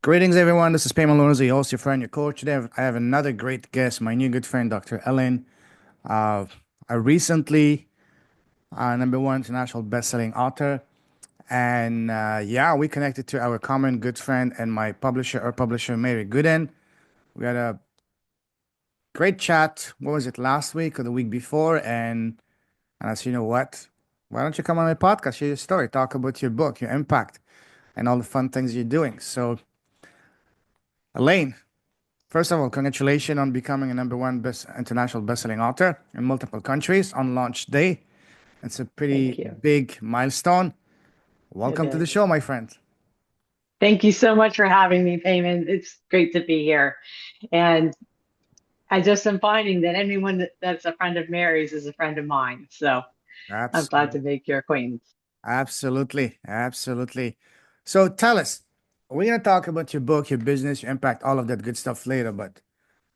Greetings, everyone. This is Payman Lorenzo, your host, your friend, your coach. Today, I have another great guest, my new good friend, Dr. Ellen. Uh, I recently, number one international best-selling author, and yeah, we connected to our common good friend and my publisher, our publisher, Mary Gooden. We had a great chat. What was it, last week or the week before? And I said, you know what? Why don't you come on my podcast, share your story, talk about your book, your impact, and all the fun things you're doing. So, Elaine. First of all, congratulations on becoming a number one international best-selling author in multiple countries on launch day. It's a Thank pretty you. big milestone. It Welcome to the is. show, my friend. Thank you so much for having me, Payman. It's great to be here. And I just am finding that anyone that's a friend of Mary's is a friend of mine. So I'm glad Absolutely. to make your acquaintance. Absolutely. Absolutely. So tell us, we're going to talk about your book, your business, your impact, all of that good stuff later. But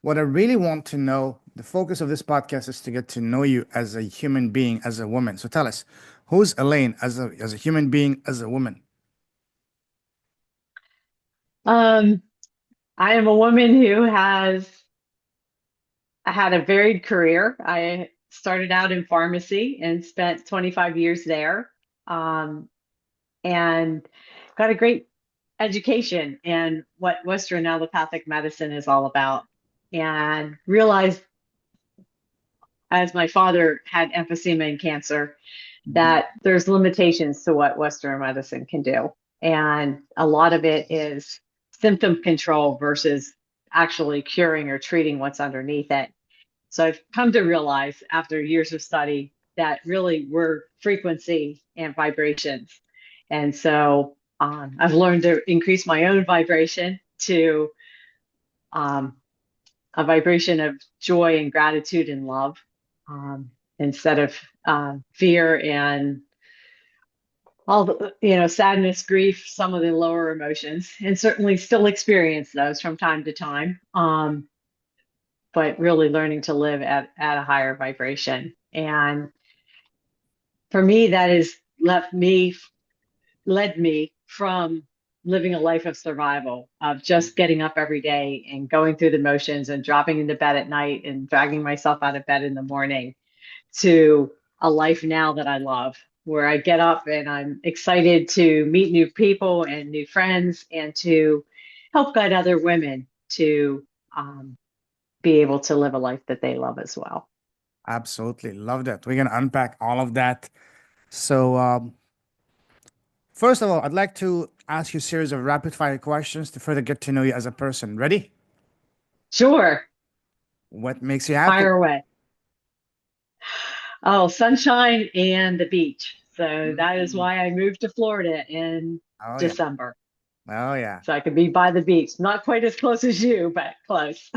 what I really want to know, the focus of this podcast is to get to know you as a human being, as a woman. So tell us, who's Elaine as a human being, as a woman? Um, I am a woman who has had a varied career. I started out in pharmacy and spent 25 years there, and got a great education in what Western allopathic medicine is all about, and realized as my father had emphysema and cancer, Mhm. that there's limitations to what Western medicine can do. And a lot of it is symptom control versus actually curing or treating what's underneath it. So I've come to realize after years of study that really we're frequency and vibrations. And so I've learned to increase my own vibration to um, a vibration of joy and gratitude and love, um, instead of fear and all the sadness, grief, some of the lower emotions, and certainly still experience those from time to time. But really learning to live at a higher vibration. And for me, that has led me from living a life of survival, of just getting up every day and going through the motions and dropping into bed at night and dragging myself out of bed in the morning, to a life now that I love, where I get up and I'm excited to meet new people and new friends and to help guide other women to um, be able to live a life that they love as well. Absolutely. Love that. We're going to unpack all of that. So, first of all, I'd like to ask you a series of rapid fire questions to further get to know you as a person. Ready? Sure, What makes you happy? fire away. Oh, sunshine and the beach. So that is Mm. why I moved to Florida in Oh, yeah. December. Oh, yeah. So I could be by the beach. Not quite as close as you, but close.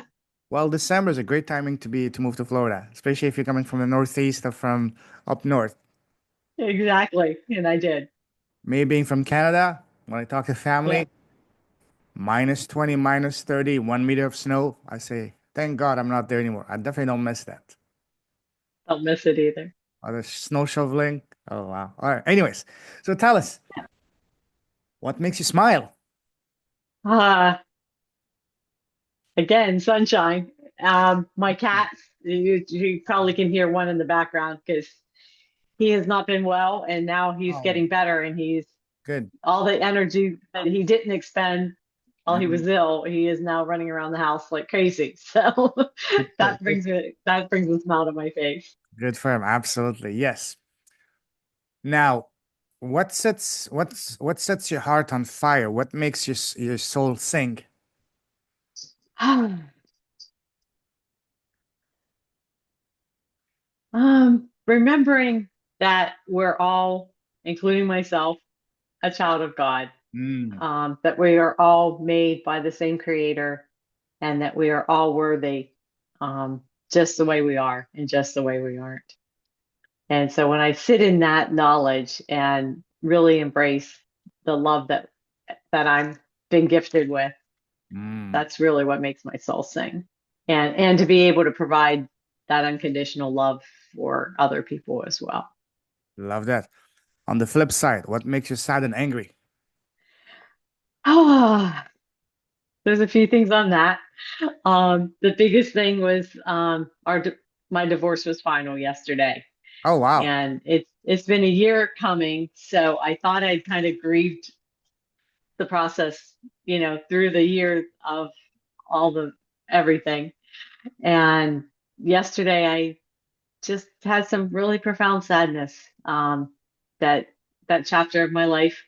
Well, December is a great timing to move to Florida, especially if you're coming from the Northeast or from up north. Exactly. And I did. Me being from Canada, when I talk to Yeah. family, minus 20, minus 30, 1 meter of snow, I say, thank God I'm not there anymore. I definitely don't miss that. Don't miss it either. Or the snow shoveling. Oh, wow. All right. Anyways, so tell us, what makes you smile? Ah, again, sunshine. My cat, you probably can hear one in the background because he has not been well, and now he's Oh, getting better, and he's good. all the energy that he didn't expend while he Mhm. was ill, he is now running around the house like crazy. So Good for that brings a smile to my face. good for him. Absolutely. Yes. Now, what sets your heart on fire? What makes your soul sing? Remembering that we're all, including myself, a child of God, Mm, that we are all made by the same creator, and that we are all worthy, um, just the way we are and just the way we aren't. And so when I sit in that knowledge and really embrace the love that I've been gifted with, mm, that's really what makes my soul sing. And to be able to provide that unconditional love for other people as well. love that. On the flip side, what makes you sad and angry? there's a few things on that. The biggest thing was my divorce was final yesterday, Oh, wow. and it's been a year coming. So I thought I'd kind of grieved the process, through the year of all the everything. And yesterday I just had some really profound sadness. That that chapter of my life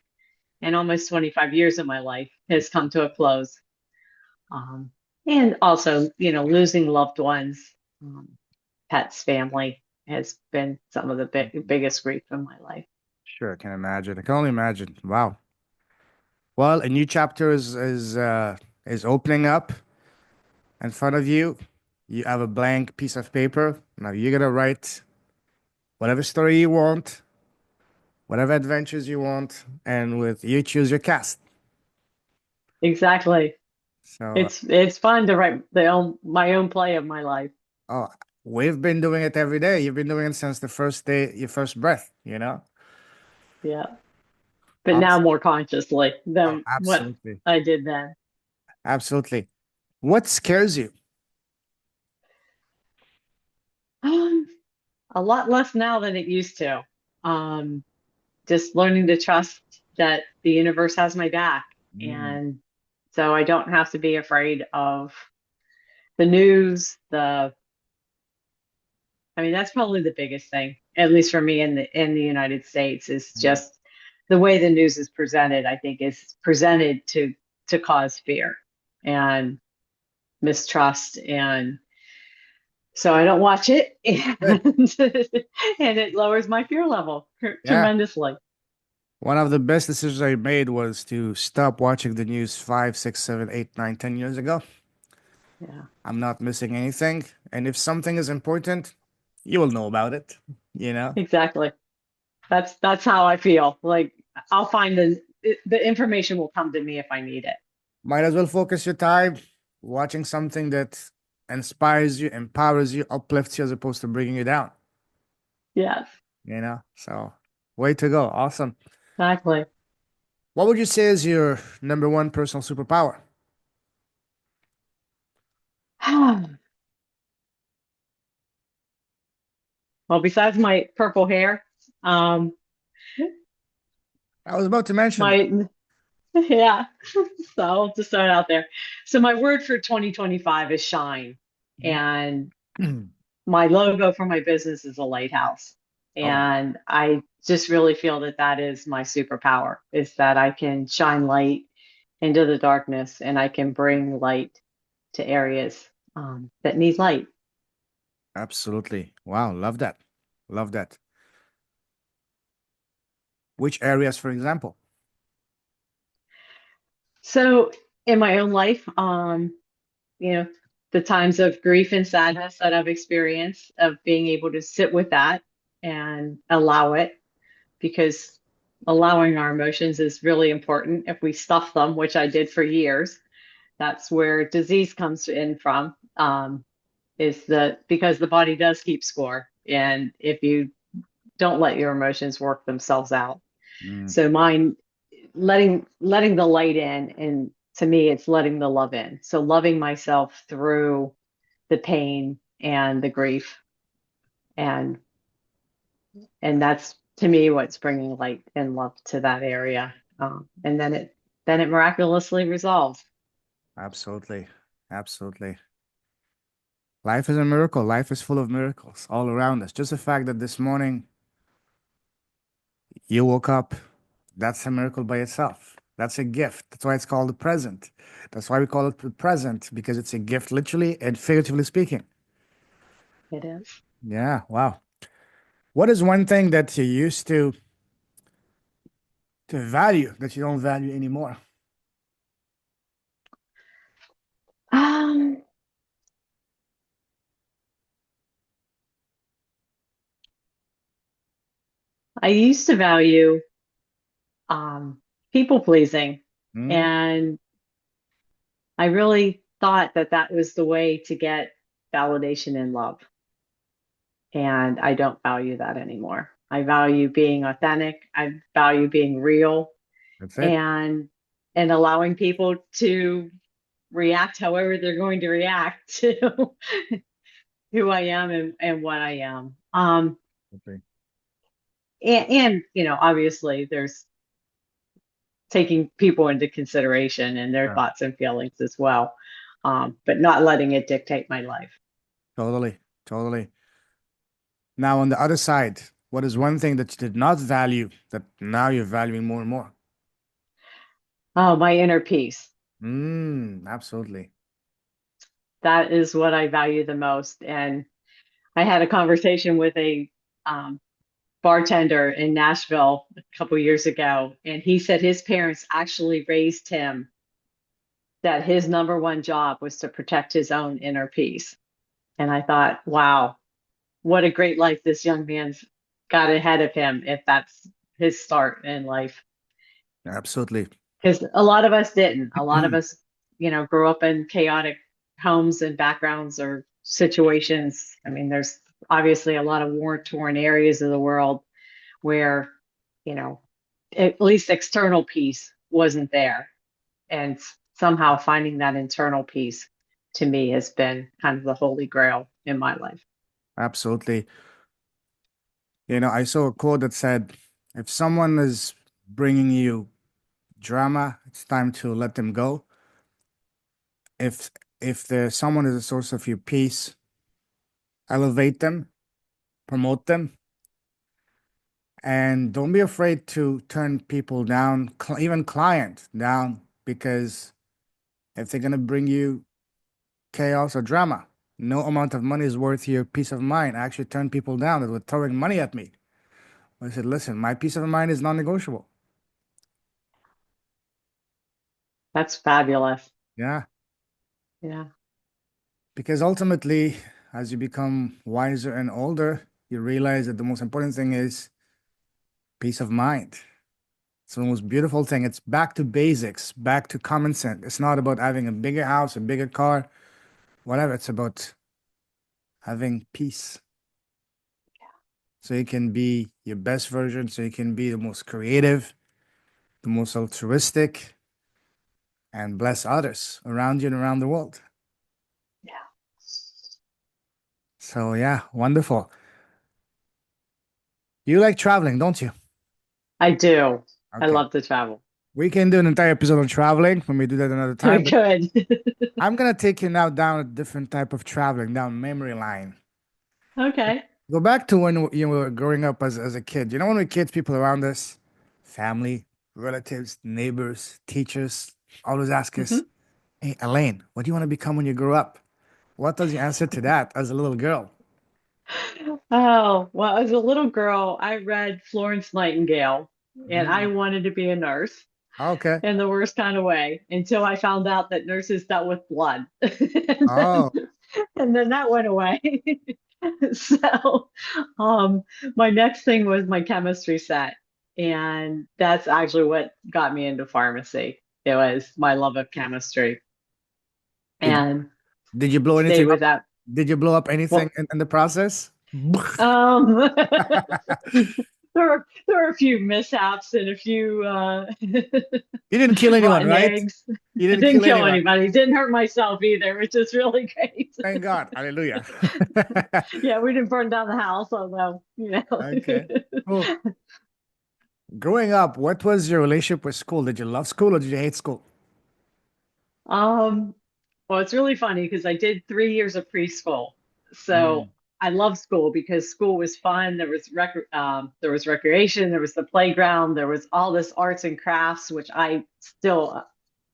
and almost 25 years of my life has come to a close. Um, and also, losing loved ones, um, pets, family has been some of the biggest grief in my life. Sure, I can imagine. I can only imagine. Wow. Well, a new chapter is opening up in front of you. You have a blank piece of paper. Now you're gonna write whatever story you want, whatever adventures you want, and with you choose your cast. Exactly. So, It's fun to write my own play of my life. oh, we've been doing it every day. You've been doing it since the first day, your first breath, you know? Yeah. But now Awesome. more consciously Oh, than what absolutely. I did then. Absolutely. What scares you? Um, a lot less now than it used to. Um, just learning to trust that the universe has my back. Mm, And so I don't have to be afraid of the news, I mean, that's probably the biggest thing, at least for me in the United States, is mm, just the way the news is presented, I think is presented to cause fear and mistrust. And so I don't watch it good. and it lowers my fear level Yeah. tremendously. One of the best decisions I made was to stop watching the news 5, 6, 7, 8, 9, 10 years ago. Yeah, I'm not missing anything. And if something is important, you will know about it, you know? exactly. That's how I feel. Like I'll find the information will come to me if I need it. Might as well focus your time watching something that inspires you, empowers you, uplifts you as opposed to bringing you down, Yes, you know? So, way to go. Awesome. exactly. What would you say is your number one personal superpower? Well, besides my purple hair, um, I was about to mention that. my yeah. So I'll just throw it out there. So my word for 2025 is shine, and my logo for my business is a lighthouse. Oh, And I just really feel that that is my superpower, is that I can shine light into the darkness and I can bring light to areas that need light. absolutely. Wow, love that. Love that. Which areas, for example? So in my own life, you know, the times of grief and sadness that I've experienced, of being able to sit with that and allow it, because allowing our emotions is really important. If we stuff them, which I did for years, that's where disease comes in from. Is that because the body does keep score, and if you don't let your emotions work themselves out. Mm, So mine, letting the light in, and to me it's letting the love in. So loving myself through the pain and the grief, and that's to me what's bringing light and love to that area. And then it miraculously resolves. absolutely. Absolutely. Life is a miracle. Life is full of miracles all around us. Just the fact that this morning you woke up, that's a miracle by itself. That's a gift. That's why it's called the present. That's why we call it the present, because it's a gift, literally and figuratively speaking. It is. Yeah, wow. What is one thing that you used to value that you don't value anymore? Um, I used to value people pleasing, Mm, and I really thought that that was the way to get validation and love. And I don't value that anymore. I value being authentic. I value being real, that's it. and allowing people to react however they're going to react to who I am and what I am. Okay. And obviously there's taking people into consideration and their Yeah, thoughts and feelings as well. But not letting it dictate my life. totally, totally. Now, on the other side, what is one thing that you did not value that now you're valuing more and more? Oh, my inner peace. Absolutely. That is what I value the most. And I had a conversation with a um, bartender in Nashville a couple years ago, and he said his parents actually raised him that his number one job was to protect his own inner peace. And I thought, wow, what a great life this young man's got ahead of him if that's his start in life. Absolutely. Because a lot of us didn't. A lot of us, grew up in chaotic homes and backgrounds or situations. I mean, there's obviously a lot of war-torn areas of the world where, you know, at least external peace wasn't there. And somehow finding that internal peace to me has been kind of the holy grail in my life. Absolutely. I saw a quote that said, if someone is bringing you drama, it's time to let them go. If there's someone is a source of your peace, elevate them, promote them, and don't be afraid to turn people down, even client down, because if they're gonna bring you chaos or drama, no amount of money is worth your peace of mind. I actually turned people down that were throwing money at me. I said, listen, my peace of mind is non-negotiable. That's fabulous. Yeah. Yeah. Because ultimately, as you become wiser and older, you realize that the most important thing is peace of mind. It's the most beautiful thing. It's back to basics, back to common sense. It's not about having a bigger house, a bigger car, whatever. It's about having peace. So you can be your best version, so you can be the most creative, the most altruistic, and bless others around you and around the world. Yeah. So yeah, wonderful. You like traveling, don't you? I do. I Okay. love to travel. We can do an entire episode on traveling when we do that another We time, but could. I'm gonna take you now down a different type of traveling, down memory line. Okay. Go back to when you were growing up as a kid. You know, when we were kids, people around us, family, relatives, neighbors, teachers, always ask us, Mhm. "Hey, Elaine, what do you want to become when you grow up?" What was your answer to that as a little girl? Oh, well, as a little girl, I read Florence Nightingale and I Mm, wanted to be a nurse okay. in the worst kind of way until I found out that nurses dealt with blood. Oh, And then that went away. So, um, my next thing was my chemistry set. And that's actually what got me into pharmacy. It was my love of chemistry did and did you blow stayed anything with up? that. Did you blow up anything Well, in the process? there were a few mishaps and a few You didn't kill anyone, rotten right? eggs. You I didn't didn't kill kill anyone. anybody. Didn't hurt myself either, which is really great. Thank God. Hallelujah. Yeah, we didn't burn down the house, although, Okay. Cool. Growing up, what was your relationship with school? Did you love school or did you hate school? Um, well, it's really funny because I did 3 years of preschool. So Mm, I love school because school was fun. There was recreation, there was the playground, there was all this arts and crafts, which I still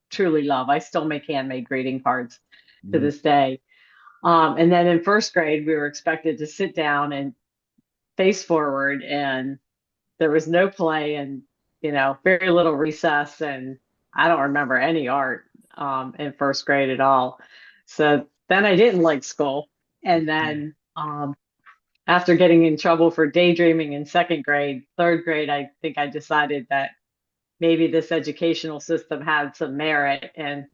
truly love. I still make handmade greeting cards to mm, this day. And then in first grade, we were expected to sit down and face forward, and there was no play and, very little recess. And I don't remember any art in first grade at all. So then I didn't like school. And then after getting in trouble for daydreaming in second grade, third grade, I think I decided that maybe this educational system had some merit. And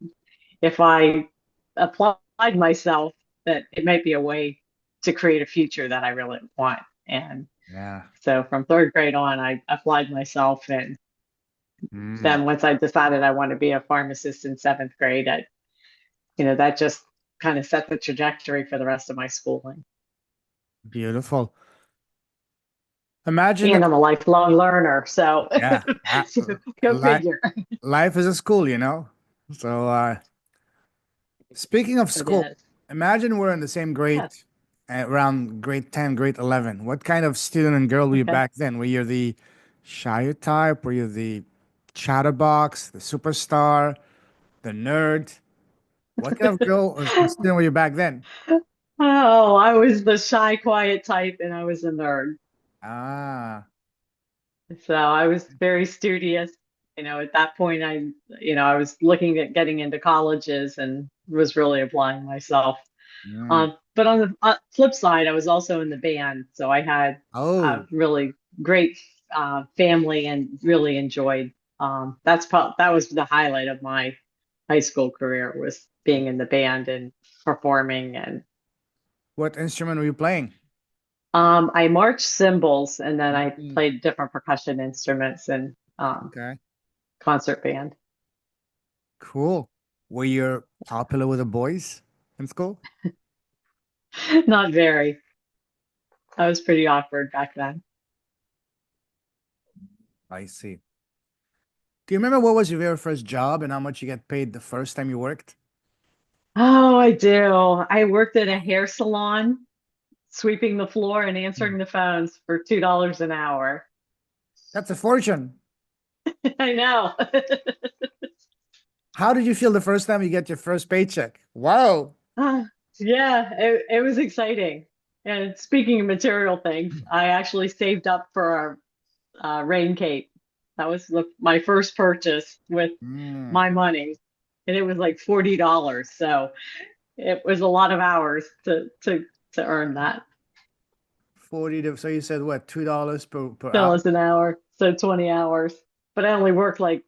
if I applied myself, that it might be a way to create a future that I really want. And yeah. so from third grade on, I applied myself. And Mm, then once I decided I want to be a pharmacist in seventh grade, that just kind of set the trajectory for the rest of my schooling. Beautiful. Imagine, And I'm a lifelong learner, so yeah, go life, figure. life is a school, you know? So, speaking of It school, is. imagine we're in the same grade, Yeah. around grade 10, grade 11. What kind of student and girl were you Okay. back then? Were you the shy type? Were you the chatterbox, the superstar, the nerd? What kind of girl or student were you back then? Oh, I was the shy, quiet type, and I was a nerd. Ah, So I was very studious. At that point, I was looking at getting into colleges and was really applying myself. mm. But on the flip side, I was also in the band, so I had a Oh, really great family and really enjoyed. That was the highlight of my high school career was being in the band and performing. And what instrument were you playing? I marched cymbals, and then I Mm, played different percussion instruments and okay, concert band. cool. Were you popular with the boys in school? Not very. I was pretty awkward back then. I see. Do you remember what was your very first job and how much you get paid the first time you worked? Oh, I do. I worked at a hair salon, sweeping the floor and Mm. answering the phones for $2 an hour. That's a fortune. I know. How did you feel the first time you get your first paycheck? Wow. Yeah, it was exciting. And speaking of material things, I actually saved up for a rain cape. That was my first purchase with Mm, my money, and it was like $40. So it was a lot of hours to earn that. 40 to, so you said what, $2 per hour? $2 an hour, so 20 hours. But I only worked like,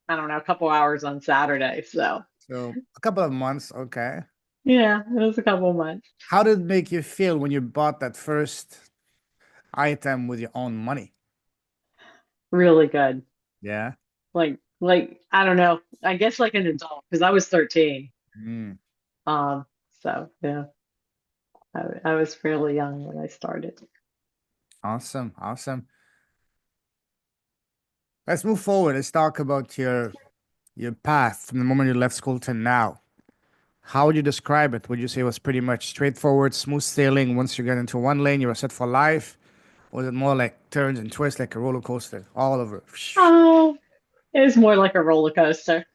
I don't know, a couple hours on Saturday. So So a couple of months, okay. yeah, it was a couple months. How did it make you feel when you bought that first item with your own money? Really good. Yeah. Like I don't know. I guess like an adult because I was 13. Mm, So yeah, I was fairly young when I started. awesome. Awesome. Let's move forward. Let's talk about your path from the moment you left school to now. How would you describe it? Would you say it was pretty much straightforward, smooth sailing? Once you get into one lane, you were set for life? Or was it more like turns and twists like a roller coaster all over? Oh, it was more like a roller coaster.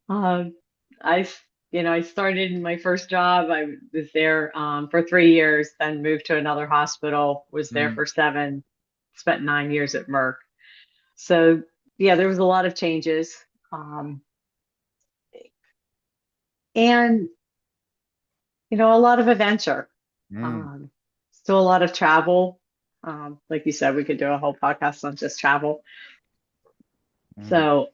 Um, I, I started in my first job. I was there for 3 years, then moved to another hospital, was there Mm, for 7, spent 9 years at Merck. So yeah, there was a lot of changes. Um, and a lot of adventure. mm, Um, Still a lot of travel. Like you said, we could do a whole podcast on just travel. mm, So,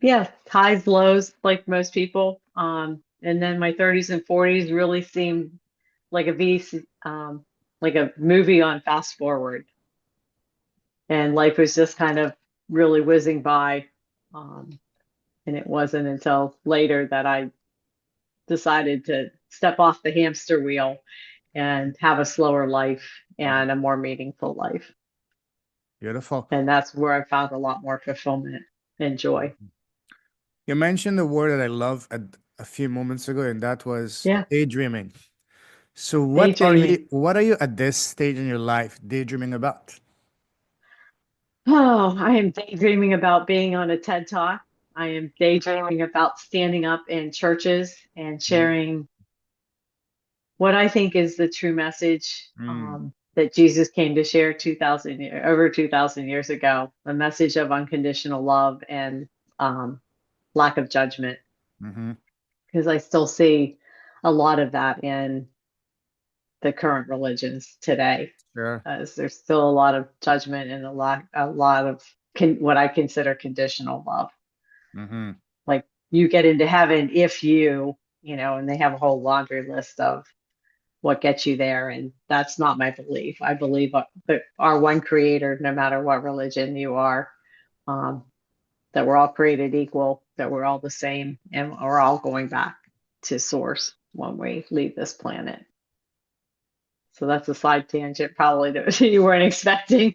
yeah, highs, lows, like most people. And then my 30s and 40s really seemed like like a movie on fast forward. And life was just kind of really whizzing by. Um, and it wasn't until later that I decided to step off the hamster wheel and have a slower life mm. and a more meaningful life. Beautiful. And that's where I found a lot more fulfillment and joy. You mentioned the word that I love a few moments ago, and that was Yeah, daydreaming. So daydreaming. what are you at this stage in your life daydreaming about? Oh, I am daydreaming about being on a TED Talk. I am daydreaming about standing up in churches and Mm, sharing what I think is the true message mm, that Jesus came to share over 2,000 years ago, a message of unconditional love and um, lack of judgment. mm-hmm. Because I still see a lot of that in the current religions today. Sure. As there's still a lot of judgment and a lot of what I consider conditional love. Mm-hmm. Like you get into heaven if and they have a whole laundry list of what gets you there, and that's not my belief. I believe that our one creator, no matter what religion you are, um, that we're all created equal, that we're all the same, and we're all going back to source when we leave this planet. So that's a side tangent, probably that you weren't expecting.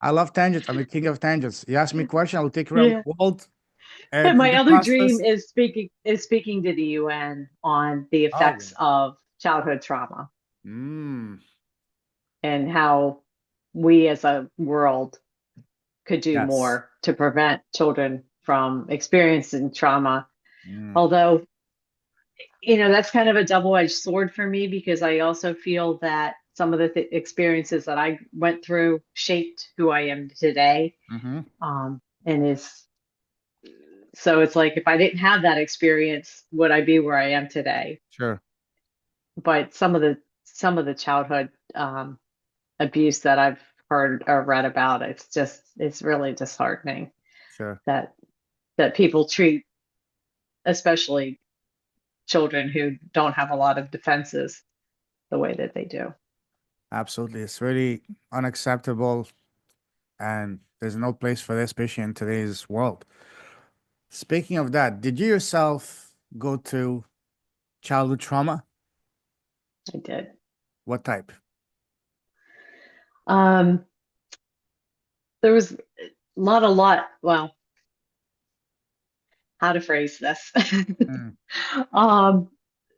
I love tangents. I'm a king of tangents. You ask me a question, I'll take you around Yeah. the world. And And in my the other dream process, is speaking to the UN on the oh, effects of childhood trauma mm, and how we as a world could do yes. more to prevent children from experiencing trauma. Mm, Although, that's kind of a double-edged sword for me because I also feel that some of the experiences that I went through shaped who I am today. mm-hmm. And is so it's like if I didn't have that experience, would I be where I am today? Sure, But some of the childhood abuse that I've heard or read about, it's really disheartening sure. that people treat, especially children who don't have a lot of defenses, the way that they do. Absolutely. It's really unacceptable. And there's no place for this, especially in today's world. Speaking of that, did you yourself go to childhood trauma? I did. What type? Um, there was not a lot. Well, how to phrase this? Mm, um,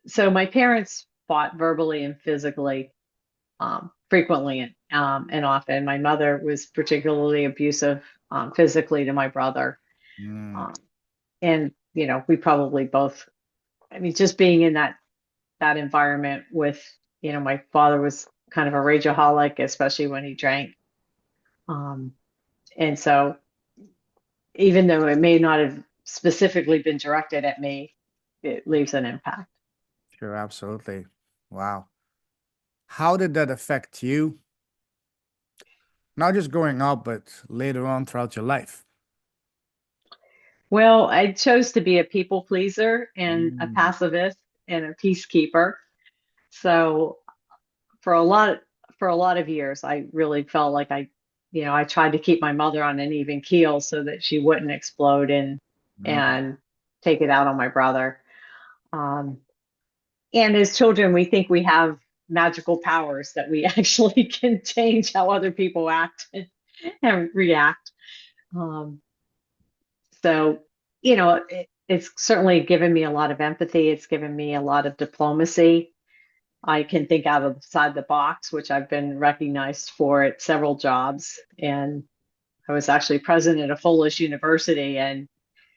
so my parents fought verbally and physically frequently and often. My mother was particularly abusive physically to my brother. mm, Um, and, we probably both, I mean, just being in that environment with, my father was kind of a rageaholic, especially when he drank. Um, and so even though it may not have specifically been directed at me, it leaves an impact. sure, absolutely. Wow. How did that affect you? Not just growing up, but later on throughout your life. Well, I chose to be a people pleaser and a Mm, pacifist and a peacekeeper. So for a lot for a lot of years, I really felt like I tried to keep my mother on an even keel so that she wouldn't explode mm, and take it out on my brother. Um, and as children, we think we have magical powers that we actually can change how other people act and react. Um, so, it's certainly given me a lot of empathy. It's given me a lot of diplomacy. I can think outside the box, which I've been recognized for at several jobs. And I was actually president of Polish University, and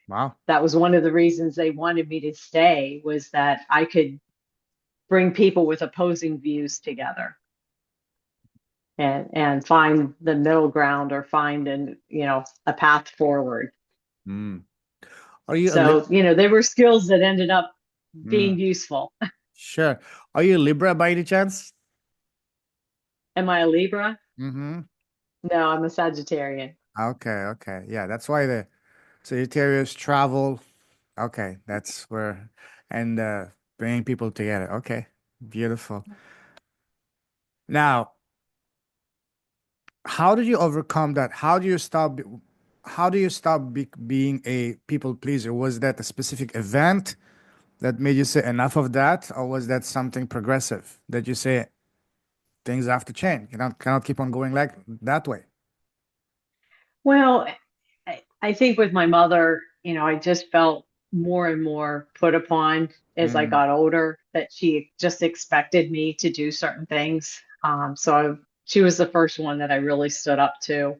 wow. that was one of the reasons they wanted me to stay was that I could bring people with opposing views together and find the middle ground or find a path forward. Mm. Are you a So, they were skills that ended up being mm, useful. sure. Are you a Libra by any chance? Am I a Libra? Mm-hmm. No, I'm a Sagittarian. Okay, okay. Yeah, that's why the Sagittarius travel. Okay, that's where and bringing people together. Okay, beautiful. Now, how did you overcome that? How do you stop being a people pleaser? Was that a specific event that made you say enough of that, or was that something progressive that you say things have to change? You cannot keep on going like that way. Well, I think with my mother, I just felt more and more put upon as I Mm, got older that she just expected me to do certain things. She was the first one that I really stood up to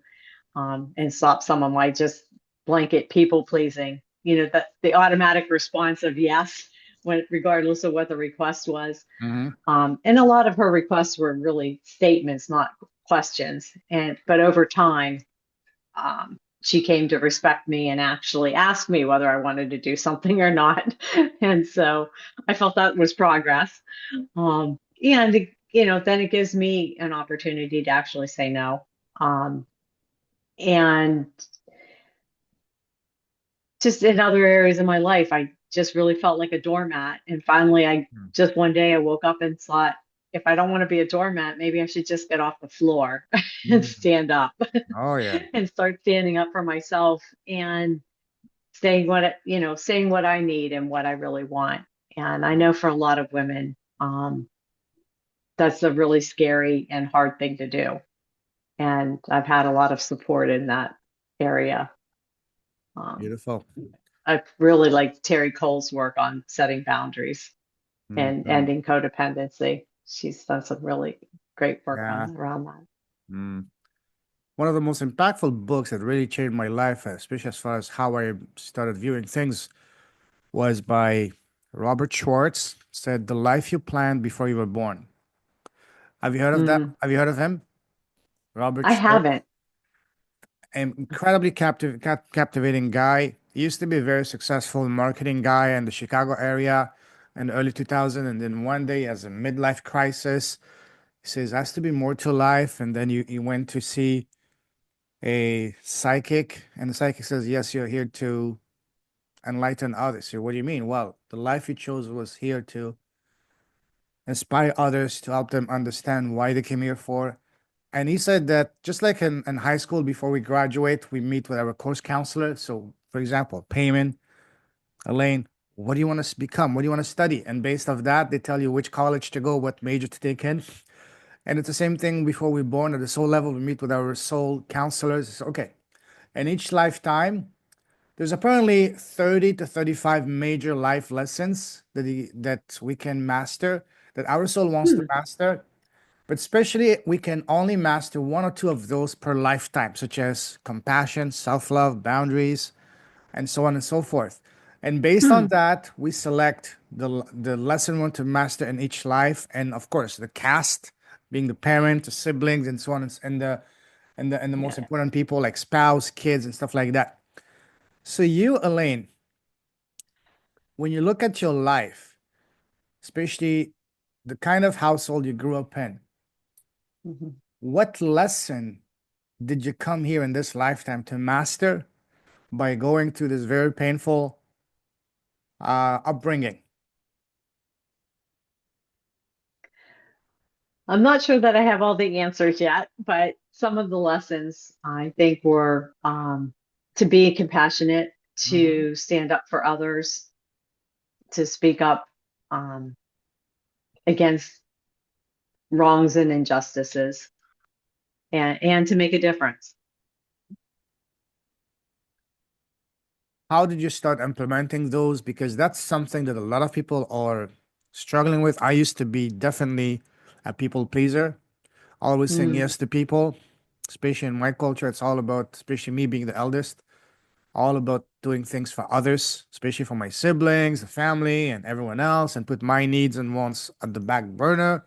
and stopped some of my just blanket people pleasing. The automatic response of yes, regardless of what the request was. mm-hmm, And a lot of her requests were really statements, not questions. But over time, she came to respect me and actually asked me whether I wanted to do something or not. And so I felt that was progress. And then it gives me an opportunity to actually say no. And just in other areas of my life, I just really felt like a doormat. And finally, one day I woke up and thought, if I don't want to be a doormat, maybe I should just get off the floor and mm. stand up Oh yeah. and start standing up for myself. And saying what I need and what I really want. And I know for a lot of women, that's a really scary and hard thing to do. And I've had a lot of support in that area. Um, Beautiful. I really like Terry Cole's work on setting boundaries and Mhm. ending codependency. She's done some really great work Yeah. on around that. Mm. One of the most impactful books that really changed my life, especially as far as how I started viewing things, was by Robert Schwartz. Said, "The life you planned before you were born." Have you heard of that? Mm, Have you heard of him? Robert I Schwartz, haven't. an incredibly captivating guy. He used to be a very successful marketing guy in the Chicago area in the early 2000s, and then one day, as a midlife crisis, he says, "Has to be more to life." And then he went to see a psychic, and the psychic says, "Yes, you're here to enlighten others." So, what do you mean? Well, the life you chose was here to inspire others, to help them understand why they came here for. And he said that just like in high school, before we graduate, we meet with our course counselor. So, for example, Payman, Elaine, what do you want to become? What do you want to study? And based off that, they tell you which college to go, what major to take in. And it's the same thing before we're born at the soul level. We meet with our soul counselors. It's okay. And each lifetime, there's apparently 30 to 35 major life lessons that we can master, that our soul wants to Hmm. master. But especially, we can only master one or two of those per lifetime, such as compassion, self love, boundaries, and so on and so forth. And based on Hmm. that, we select the lesson we want to master in each life. And of course, the cast, being the parent, the siblings, and so on, and the most Yeah. important people like spouse, kids, and stuff like that. So, you, Elaine, when you look at your life, especially the kind of household you grew up in, Mhm. what lesson did you come here in this lifetime to master by going through this very painful upbringing? I'm not sure that I have all the answers yet, but some of the lessons I think were to be compassionate, Mm-hmm. to stand up for others, to speak up um, against wrongs and injustices, and to make a difference. How did you start implementing those? Because that's something that a lot of people are struggling with. I used to be definitely a people pleaser, always saying Mm, yes to people, especially in my culture. It's all about, especially me being the eldest, all about doing things for others, especially for my siblings, the family, and everyone else, and put my needs and wants at the back burner.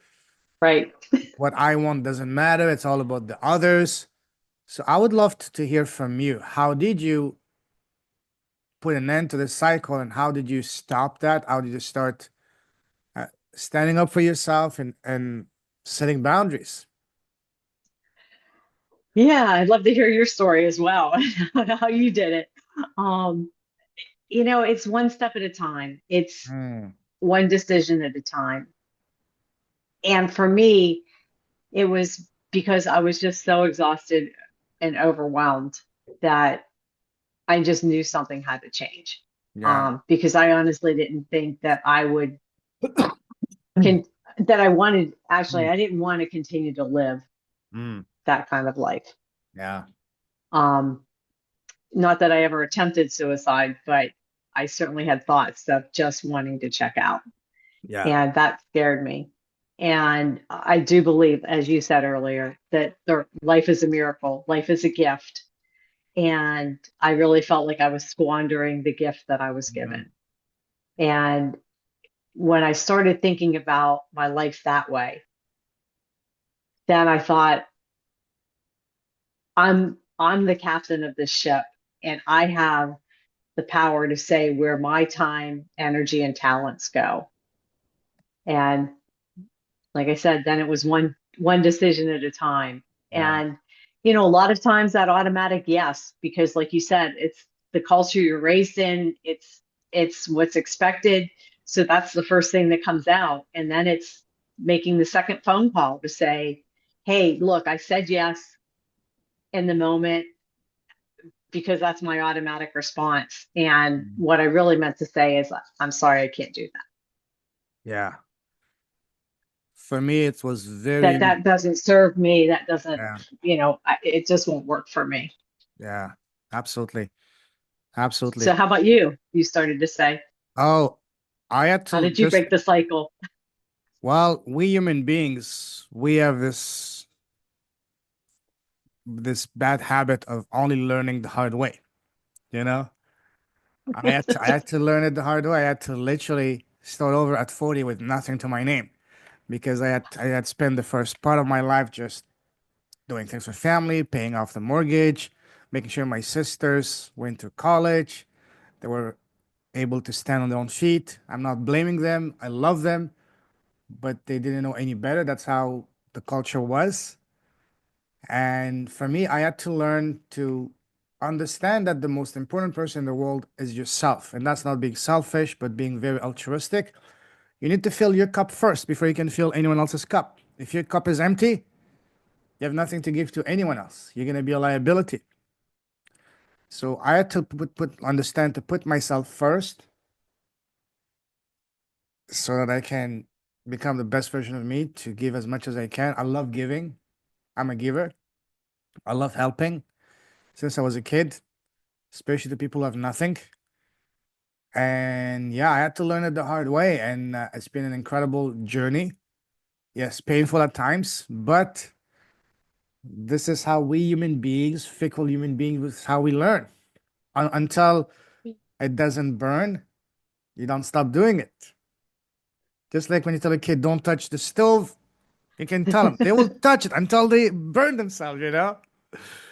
right. What I want doesn't matter. It's all about the others. So I would love to hear from you. How did you put an end to this cycle, and how did you stop that? How did you start uh, standing up for yourself and setting boundaries? Yeah, I'd love to hear your story as well, how you did it. Um, it's one step at a time. It's Mm, one decision at a time. And for me, it was because I was just so exhausted and overwhelmed that I just knew something had to change. yeah. Because I honestly didn't think that I would can that I wanted actually Mm, I didn't want to continue to live mm, that kind of life. yeah. Um, Not that I ever attempted suicide, but I certainly had thoughts of just wanting to check out. Yeah. And that scared me. And I do believe, as you said earlier, that life is a miracle, life is a gift. And I really felt like I was squandering the gift that I was Mm, given. And when I started thinking about my life that way, then I thought, I'm the captain of this ship, and I have the power to say where my time, energy, and talents go. And like I said, then it was one decision at a time. yeah. And a lot of times that automatic yes, because like you said, it's the culture you're raised in, it's what's expected. So that's the first thing that comes out. And then it's making the second phone call to say, hey, look, I said yes in the moment, because that's my automatic response. And what I really meant to say is, I'm sorry, I can't do that. Yeah. For me, it was That very, that doesn't serve me. That doesn't, yeah, it just won't work for me. yeah, absolutely. Absolutely. So how about you? You started to say, Oh, I had how to did you just, break the cycle? well, we human beings, we have this bad habit of only learning the hard way, you know? I had to learn it the hard way. I had to literally start over at 40 with nothing to my name because I had spent the first part of my life just doing things for family, paying off the mortgage, making sure my sisters went to college. They were able to stand on their own feet. I'm not blaming them. I love them, but they didn't know any better. That's how the culture was. And for me, I had to learn to understand that the most important person in the world is yourself. And that's not being selfish, but being very altruistic. You need to fill your cup first before you can fill anyone else's cup. If your cup is empty, you have nothing to give to anyone else. You're going to be a liability. So I had to understand to put myself first so that I can become the best version of me to give as much as I can. I love giving. I'm a giver. I love helping since I was a kid, especially to people who have nothing. And yeah, I had to learn it the hard way. And it's been an incredible journey. Yes, painful at times, but this is how we human beings, fickle human beings, this is how we learn. Until it doesn't burn, you don't stop doing it. Just like when you tell a kid, don't touch the stove, you can tell them. They will touch it until they burn themselves, you know?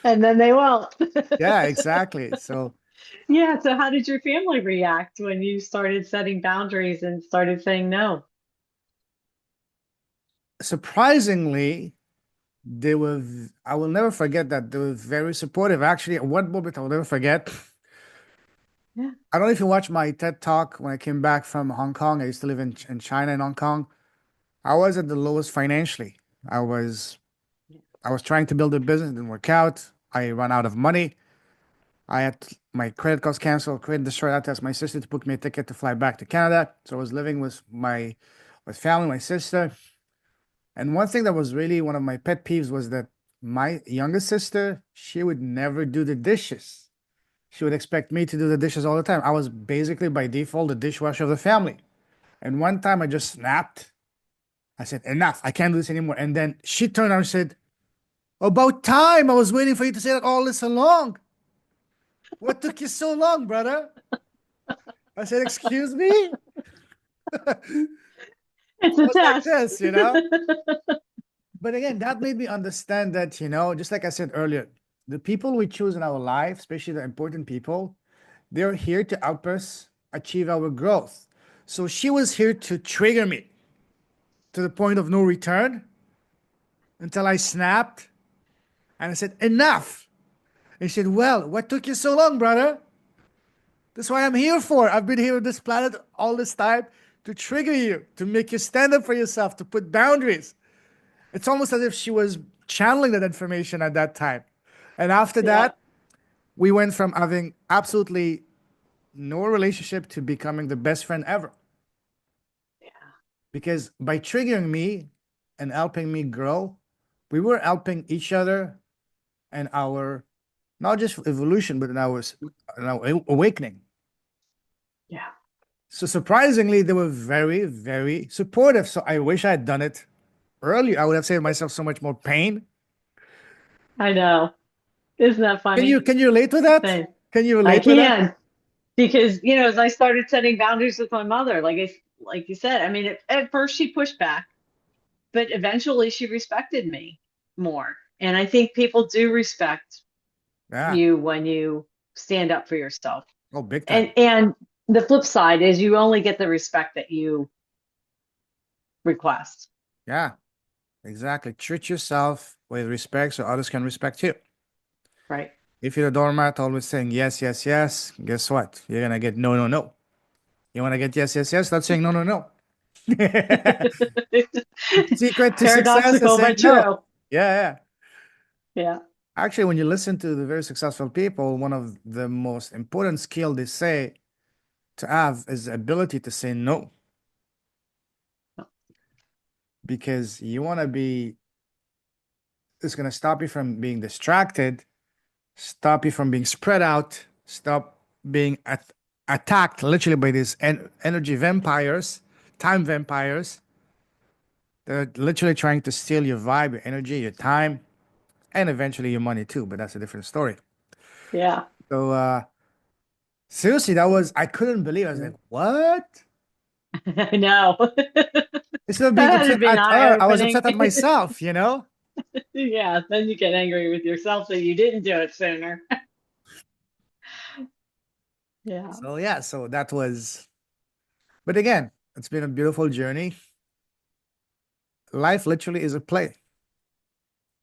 And then they won't. Yeah, exactly. So Yeah. So how did your family react when you started setting boundaries and started saying no? surprisingly, I will never forget that. They were very supportive. Actually, one moment I will never forget. Yeah. I don't know if you watched my TED Talk when I came back from Hong Kong. I used to live in China and Hong Kong. I was at the lowest financially. I was I was trying to build a business, it didn't work out. I ran out of money. I had my credit cards canceled, credit destroyed. I had to ask my sister to book me a ticket to fly back to Canada. So I was living with family, my sister. And one thing that was really one of my pet peeves was that my younger sister, she would never do the dishes. She would expect me to do the dishes all the time. I was basically by default the dishwasher of the family. And one time I just snapped. I said, enough, I can't do this anymore. And then she turned around and said, about time. I was waiting for you to say that all this along. What took you so long, brother? I said, excuse me? It's It a was like test. this, you know? But again, that made me understand that, just like I said earlier, the people we choose in our life, especially the important people, they're here to help us achieve our growth. So she was here to trigger me to the point of no return until I snapped and I said, enough. And she said, well, what took you so long, brother? That's what I'm here for. I've been here on this planet all this time to trigger you, to make you stand up for yourself, to put boundaries. It's almost as if she was channeling that information at that time. And after Yeah. that, we went from having absolutely no relationship to becoming the best friend ever. Yeah. Because by triggering me and helping me grow, we were helping each other and our not just evolution, but in our awakening. Yeah. So surprisingly, they were very, very supportive. So I wish I had done it earlier. I would have saved myself so much more pain. I know. Isn't that Can you funny? can you relate with that? Same. Can you I relate with that? can because as I started setting boundaries with my mother, like you said, I mean, at first she pushed back, but eventually she respected me more. And I think people do respect Yeah. you when you stand up for yourself. Oh, big time. And the flip side is you only get the respect that you request, Yeah, exactly. Treat yourself with respect so others can respect you. right? If you're a doormat always saying yes, yes, yes, guess what? You're gonna get no, no, no. You wanna get yes, yes, yes? Start saying no, no, no. The secret to success is Paradoxical, saying but no. true. Yeah, yeah. Yeah. Actually, when you listen to the very successful people, one of the most important skill they say to have is the ability to say no, because you want to be, it's going to stop you from being distracted, stop you from being spread out, stop being attacked literally by these energy vampires, time vampires. They're literally trying to steal your vibe, your energy, your time, and eventually your money too, but that's a different story. Yeah. So, seriously, that was, I couldn't believe it. I was like, what? I know. Instead of being That had upset been at her, I was eye-opening. upset at myself, you know? Yeah, then you get angry with yourself that you didn't do it sooner. Yeah. So, yeah, so that was, but again, it's been a beautiful journey. Life literally is a play.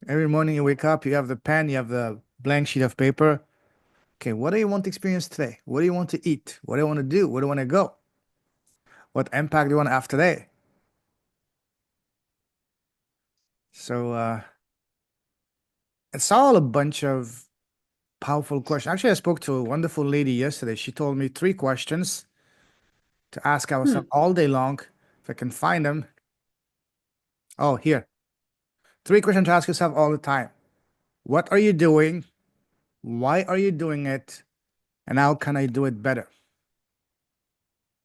Every morning you wake up, you have the pen, you have the blank sheet of paper. Okay, what do you want to experience today? What do you want to eat? What do you want to do? Where do you want to go? What impact do you want to have today? So, it's all a bunch of powerful questions. Actually, I spoke to a wonderful lady yesterday. She told me 3 questions to ask Hmm. ourselves all day long. If I can find them. Oh, here. 3 questions to ask yourself all the time. What are you doing? Why are you doing it? And how can I do it better?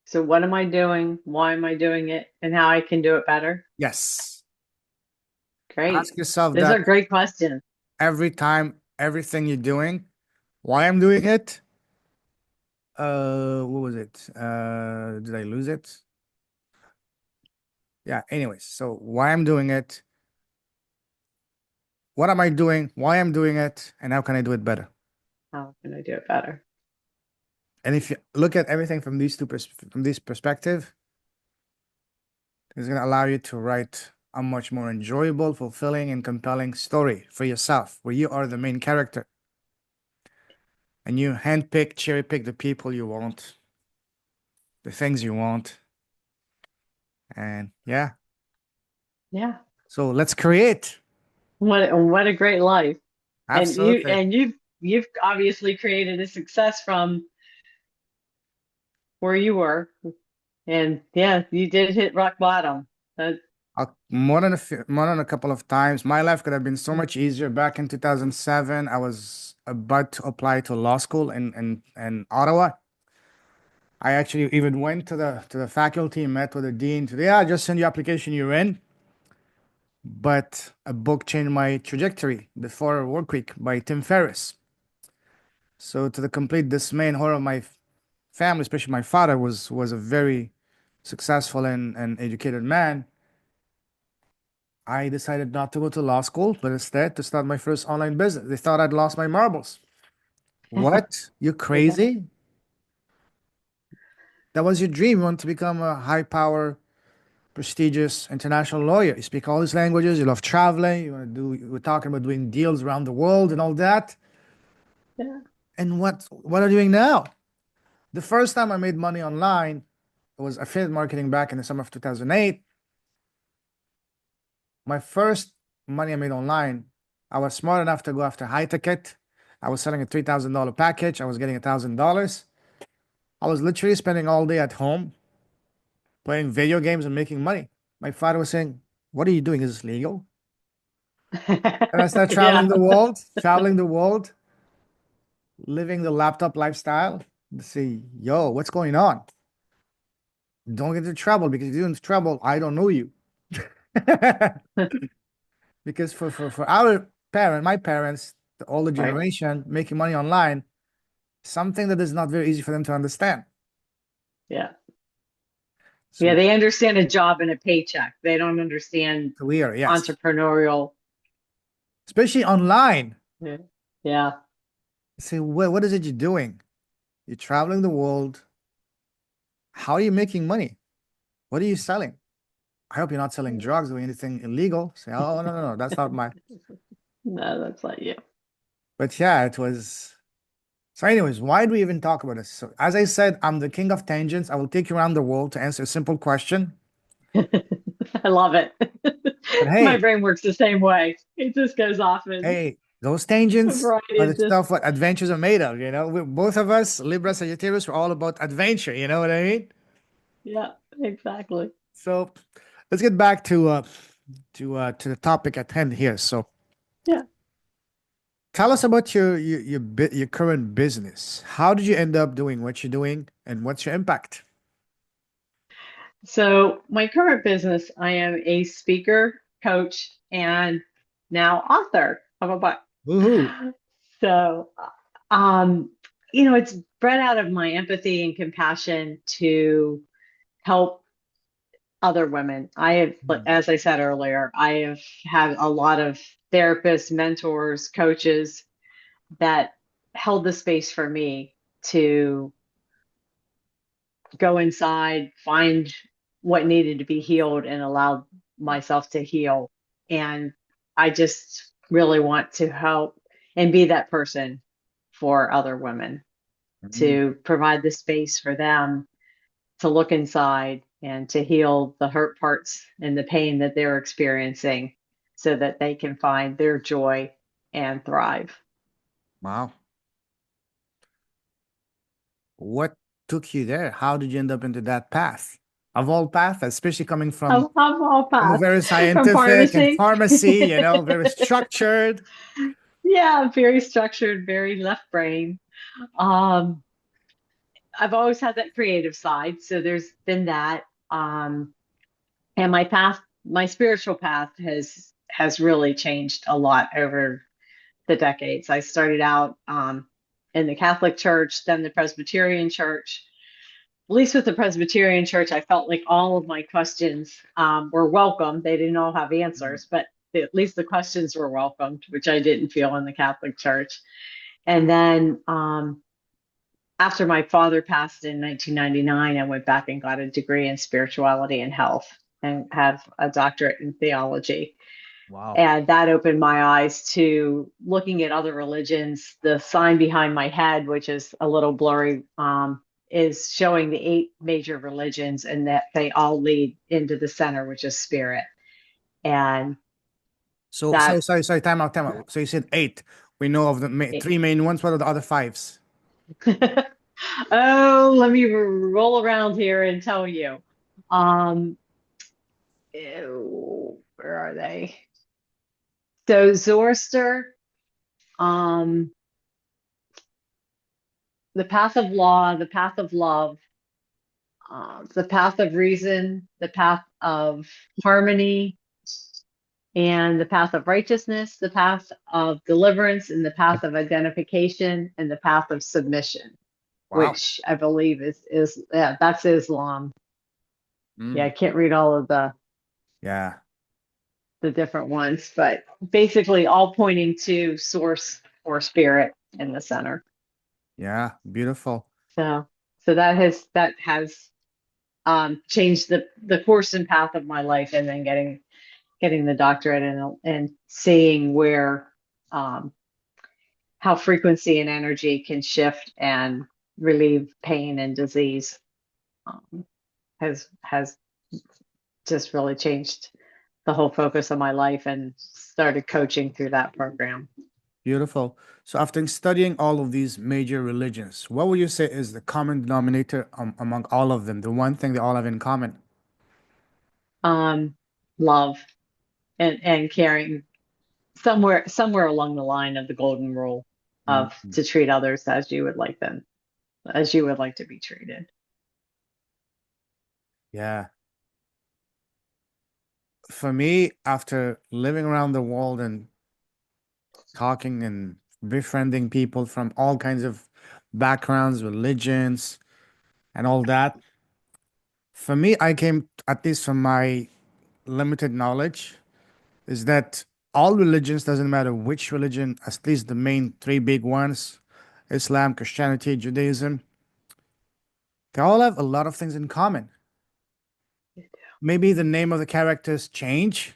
So what am I doing? Why am I doing it? And how I can do it better? Yes. Ask Great. yourself Those that are great questions. every time, everything you're doing. Why I'm doing it? What was it? Did I lose it? Yeah, anyways. So why I'm doing it, what am I doing, why I'm doing it, and how can I do it better? How can I do it better? And if you look at everything from these from this perspective, it's going to allow you to write a much more enjoyable, fulfilling, and compelling story for yourself, where you are the main character, and you handpick, cherry pick the people you want, the things you want, and yeah. Yeah. So let's create. What a great life. And Absolutely. you've obviously created a success from where you were. And yeah, you did hit rock bottom. That, More than a couple of times. My life could have been so much easier. Back in 2007, I was about to apply to law school in Ottawa. I actually even went to the faculty and met with the dean. Today, yeah, just send your application, you're in. But a book changed my trajectory, The 4 Work Week by Tim Ferriss. So to the complete dismay and horror of my family, especially my father, was a very successful and educated man. I decided not to go to law school, but instead to start my first online business. They thought I'd lost my marbles. What? You yeah, crazy? That was your dream. You want to become a high power, prestigious international lawyer. You speak all these languages. You love traveling. You want to do, we're talking about doing deals around the world and all that. yeah. And what are you doing now? The first time I made money online was affiliate marketing back in the summer of 2008. My first money I made online, I was smart enough to go after high ticket. I was selling a $3,000 package. I was getting $1,000. I was literally spending all day at home playing video games and making money. My father was saying, "What are you doing? Is this legal?" And I started Yeah. traveling the world, living the laptop lifestyle. To say, yo, what's going on? Don't get into trouble because if you're in trouble, I don't know you. Because for our my parents, the older Right. generation, making money online, something that is not very easy for them to understand. Yeah. Yeah, So they understand a job and a paycheck. They don't understand career, yes, entrepreneurial. especially online. Yeah. Yeah. Say, what is it you're doing? You're traveling the world. How are you making money? What are you selling? I hope you're not selling drugs or anything illegal. Say, oh no, no, no, that's not my. No, that's not you. But yeah, it was. So, anyways, why do we even talk about this? So, as I said, I'm the king of tangents. I will take you around the world to answer a simple question. I love it. But My hey, brain works the same way. It just goes off and hey, Those A tangents variety are the of this. stuff what adventures are made of, both of us, Libra, Sagittarius, we're all about adventure, you know what I mean? Yeah, exactly. So let's get back to the topic at hand here. So Yeah. tell us about your current business. How did you end up doing what you're doing, and what's your impact? So, my current business, I am a speaker, coach, and now author of a book. Woohoo! So, um, it's bred out of my empathy and compassion to help other women. I have, Mm. as I said earlier, I have had a lot of therapists, mentors, coaches that held the space for me to go inside, find what needed to be healed, and allow myself to heal. And I just really want to help and be that person for other women, Mm. to provide the space for them to look inside and to heal the hurt parts and the pain that they're experiencing so that they can find their joy and thrive. Wow. What took you there? How did you end up into that path? Of all paths, especially coming Of all from a paths, very from scientific and pharmacy. pharmacy, very structured. Yeah, very structured, very left brain. Um, I've always had that creative side, so there's been that. And my spiritual path has really changed a lot over the decades. I started out in the Catholic Church, then the Presbyterian Church. At least with the Presbyterian Church, I felt like all of my questions were welcome. They didn't all have answers, but at least the questions were welcomed, which I didn't feel in the Catholic Church. And then after my father passed in 1999, I went back and got a degree in spirituality and health and have a doctorate in theology. Wow. And that opened my eyes to looking at other religions. The sign behind my head, which is a little blurry, is showing the 8 major religions and that they all lead into the center, which is spirit. And So, that, sorry, time out, time out. So you said eight. We know of the three main ones. What are the other fives? oh, let me roll around here and tell you. Um, where are they? So Zoroaster, um, the path of law, the path of love, the path of reason, the path of harmony, and the path of righteousness, the path of deliverance, and the path of identification, and the path of submission, Wow. which I believe is yeah, that's Islam. Yeah, I Mm. can't read all of Yeah. the different ones, but basically all pointing to source or spirit in the center. Yeah. Beautiful. So so that has changed the course and path of my life, and then getting the doctorate and seeing where um, how frequency and energy can shift and relieve pain and disease um, has just really changed the whole focus of my life, and started coaching through that program. Beautiful. So after studying all of these major religions, what would you say is the common denominator among all of them? The one thing they all have in common? Um, love and caring, somewhere along the line of the golden rule of Mhm. to treat others as you would like to be treated. Yeah. For me, after living around the world and talking and befriending people from all kinds of backgrounds, religions, and all that, for me, I came, at least from my limited knowledge, is that all religions, doesn't matter which religion, at least the main three big ones, Islam, Christianity, Judaism, they all have a lot of things in common. Maybe the name of the characters change,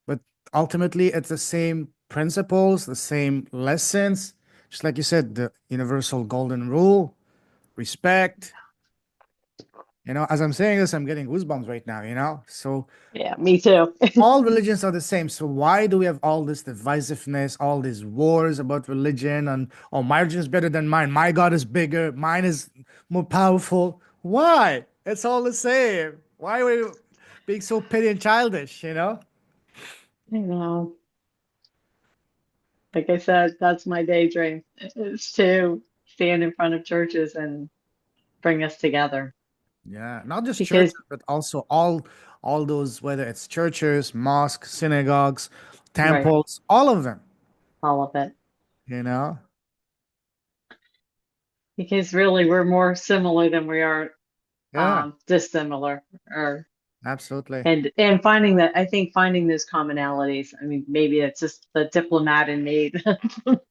but ultimately it's the same principles, the same lessons. Just like you said, the universal golden rule, respect, You know, as I'm saying this, I'm getting goosebumps right now, you know? So Yeah, me too. all religions are the same. So why do we have all this divisiveness, all these wars about religion and oh, my religion is better than mine. My God is bigger. Mine is more powerful. Why? It's all the same. Why are we being so petty and childish, you know? You know, like I said, that's my daydream is to stand in front of churches and bring us together Yeah, not just churches, because, but also all those, whether it's churches, mosques, synagogues, right, temples, all of them, all of it. you know? Because really, we're more similar than we are Yeah, dissimilar. Or absolutely. and finding that, I think finding those commonalities. I mean, maybe it's just the diplomat in me,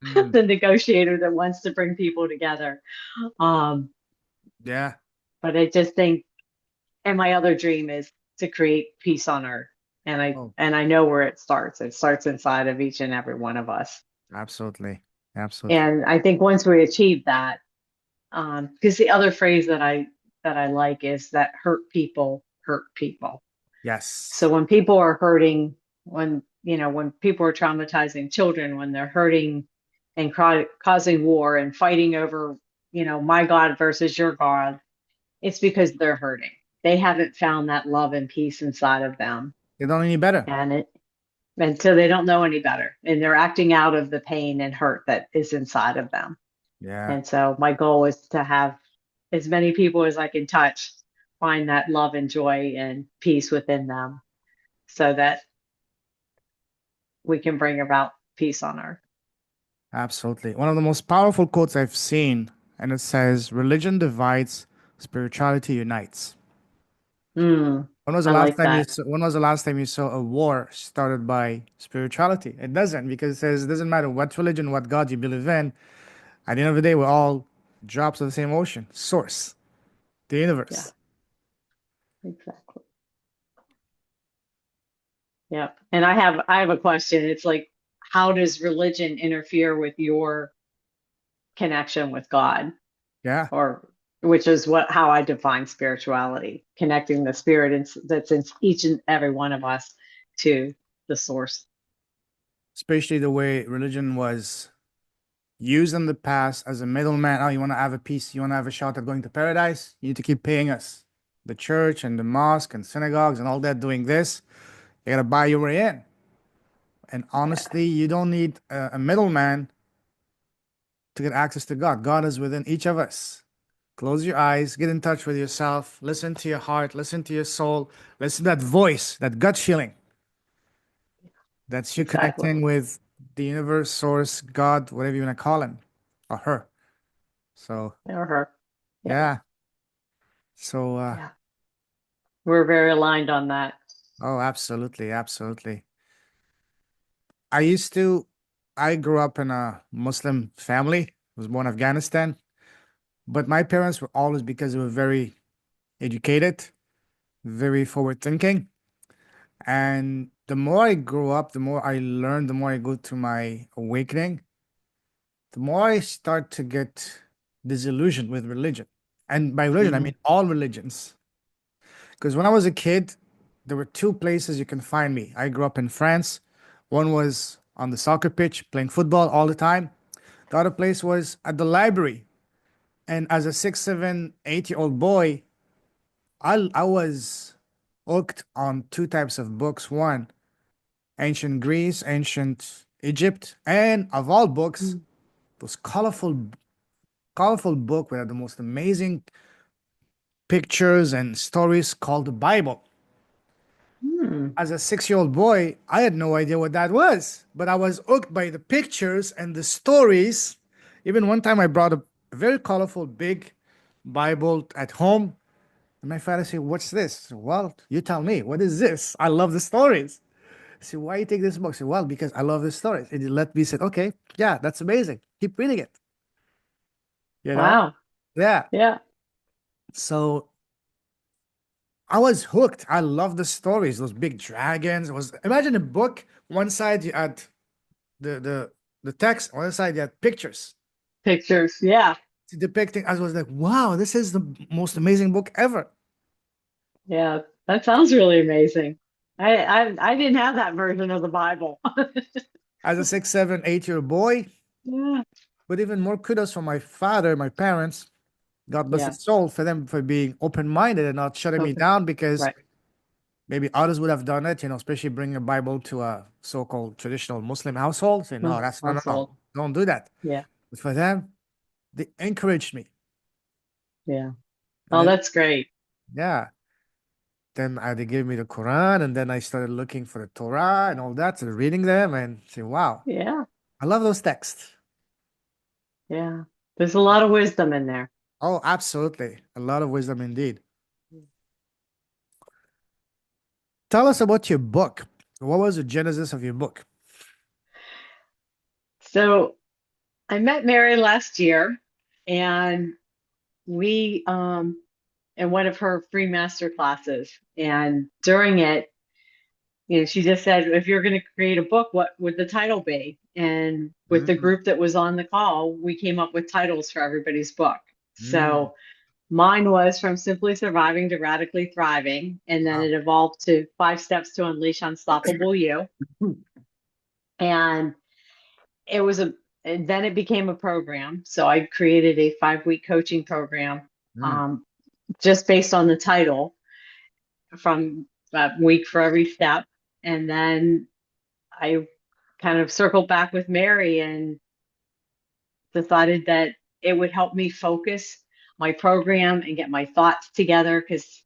Mm, the negotiator that wants to bring people together. Um, yeah. but I just think, and my other dream is to create peace on earth. Oh, And I know where it starts. It starts inside of each and every one of us. absolutely. Absolutely. And I think once we achieve that, because the other phrase that I like is that hurt people hurt people. So Yes. when people are hurting, when people are traumatizing children, when they're hurting and causing war and fighting over, my God versus your God, it's because they're hurting. They haven't found that love and peace inside of them. You don't any better. And so they don't know any better. And they're acting out of the pain and hurt that is inside of them. Yeah, And so my goal is to have as many people as I can touch find that love and joy and peace within them so that we can bring about peace on earth. absolutely. One of the most powerful quotes I've seen, and it says, religion divides, spirituality unites. Mm, I like that. When was the last time you saw a war started by spirituality? It doesn't, because it says it doesn't matter what religion, what God you believe in. At the end of the day, we're all drops of the same ocean, source, the Yeah, universe. exactly. Yep. And I have a question. It's like, how does religion interfere with your connection with God? Yeah, Or which is how I define spirituality, connecting the spirit that's in each and every one of us to the source. especially the way religion was used in the past as a middleman. Oh, you want to have a piece, you want to have a shot at going to paradise? You need to keep paying us. The church and the mosque and synagogues and all that doing this, they gotta buy your way in. And Yeah, honestly, you don't need a middleman to get access to God. God is within each of us. Close your eyes, get in touch with yourself, listen to your heart, listen to your soul, listen to that voice, that gut feeling. That's you exactly. connecting with the universe, source, God, whatever you want to call him or her. So, Or her. Yeah, yeah. So, yeah. We're very aligned on that. oh, absolutely, absolutely. I used to, I grew up in a Muslim family, was born in Afghanistan, but my parents were always, because they were very educated, very forward thinking. And the more I grew up, the more I learned, the more I go through my awakening, the more I start to get disillusioned with religion. And by religion, I Mm, mean all religions. Because when I was a kid, there were two places you can find me. I grew up in France. One was on the soccer pitch, playing football all the time. The other place was at the library. And as a 6, 7, 8-year-old boy, I was hooked on two types of books. One, ancient Greece, ancient Egypt, and of all books, mm, those colorful book with the most amazing pictures and stories called the Bible. mm. As a 6-year-old boy, I had no idea what that was, but I was hooked by the pictures and the stories. Even one time I brought a very colorful big Bible at home, and my father said, "What's this?" I said, "Well, you tell me, what is this? I love the stories." I said, "Why you take this book?" I said, "Well, because I love the stories." And he let me say, "Okay, yeah, that's amazing. Keep reading it." You know? Wow. Yeah. Yeah. So I was hooked. I love the stories, those big dragons. It was, imagine a book. One side you had the the the text, on the other side you had pictures Pictures. Yeah. depicting. I was like, wow, this is the most amazing book ever. Yeah, that sounds really amazing. I didn't have that version of the Bible. As a 6, 7, 8 year boy. Yeah, But even more kudos for my father, my parents, God bless yeah. his soul, for them for being open minded and not shutting me Okay. down because Right. maybe others would have done it, especially bringing a Bible to a so called traditional Muslim household. Say, no, that's no, no, no, Household. don't do that. Yeah, But for them, they encouraged me. yeah. And Oh, then, that's great. yeah, then they gave me the Quran, and then I started looking for the Torah and all that, so reading them and say, wow, Yeah, I love those texts. yeah. There's a lot of wisdom in there. Oh, absolutely. A lot of wisdom indeed. Tell us about your book. What was the genesis of your book? So I met Mary last year, and we in one of her free master classes. And during it, she just said, if you're going to create a book, what would the title be? And with the Mm, group that was on the call, we came up with titles for everybody's book. mm, So mine was From Simply Surviving to Radically Thriving. And then wow. it evolved to 5 Steps to Unleash Unstoppable You. And it was and then it became a program. So I created a 5 week coaching program, Mm, um, just based on the title, from a week for every step. And then I kind of circled back with Mary and decided that it would help me focus my program and get my thoughts together, because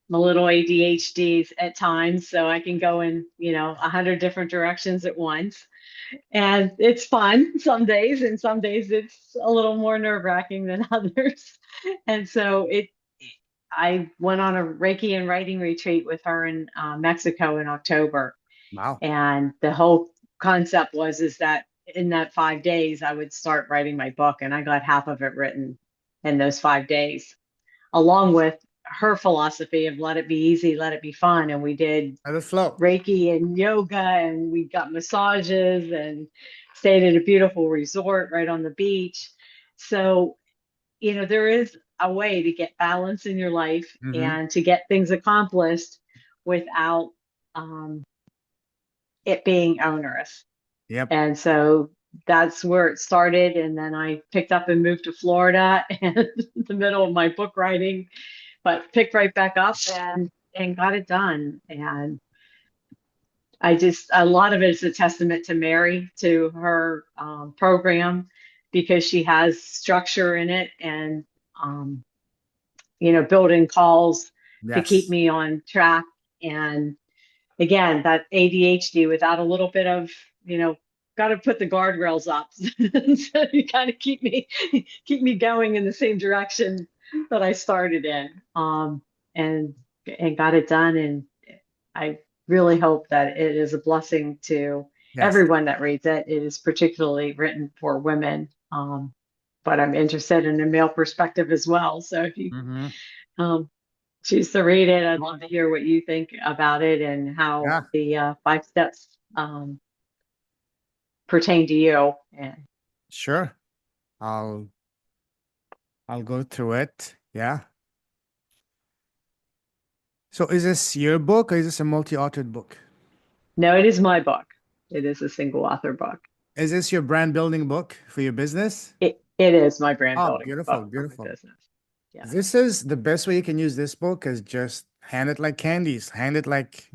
I'm a little ADHD at times, so I can go in, 100 different directions at once. And it's fun some days, and some days it's a little more nerve-wracking than others. And so I went on a Reiki and writing retreat with her in Mexico in October. wow. And the whole concept was is that in that 5 days, I would start writing my book, and I got half of it written in those 5 days, along with her philosophy of let it be easy, let it be fun. And we did Let it flow. Reiki and yoga, and we got massages and stayed at a beautiful resort right on the beach. So, there is a way to get balance in your life Mm-hmm. and to get things accomplished without um, it being onerous. Yep. And so that's where it started. And then I picked up and moved to Florida in the middle of my book writing, but picked right back up and got it done. And a lot of it is a testament to Mary, to her program, because she has structure in it, and um, built-in calls to keep Yes. me on track. And again, that ADHD without a little bit of, got to put the guardrails up so you kind of keep me going in the same direction that I started in. And got it done. And I really hope that it is a blessing to Yes. everyone that reads it. It is particularly written for women. But I'm interested in a male perspective as well. So if you Mm-hmm. um, choose to read it, I'd love to hear what you think about it and how Yeah. the 5 steps pertain to you. And Sure. I'll I'll go through it. Yeah. So is this your book or is this a multi-authored book? no, it is my book. It is a single author book. Is this your brand building book for your business? It is my brand Oh, building book beautiful, for my beautiful. business. Yes. This is the best way you can use this book is just hand it like candies. Hand it like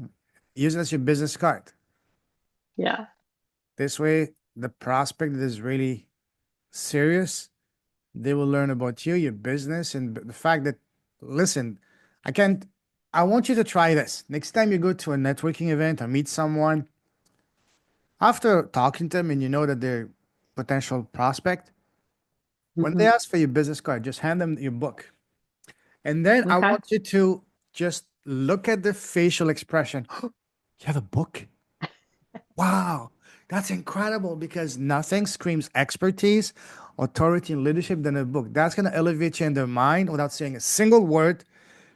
use it as your business card. Yeah. This way, the prospect that is really serious, they will learn about you, your business, and the fact that, listen, I can't, I want you to try this. Next time you go to a networking event or meet someone, after talking to them and you know that they're potential prospect, when they Hmm. ask for your business card, just hand them your book. And then I Okay. want you to just look at the facial expression. You have a book? Wow, that's incredible because nothing screams expertise, authority, and leadership than a book. That's going to elevate you in their mind without saying a single word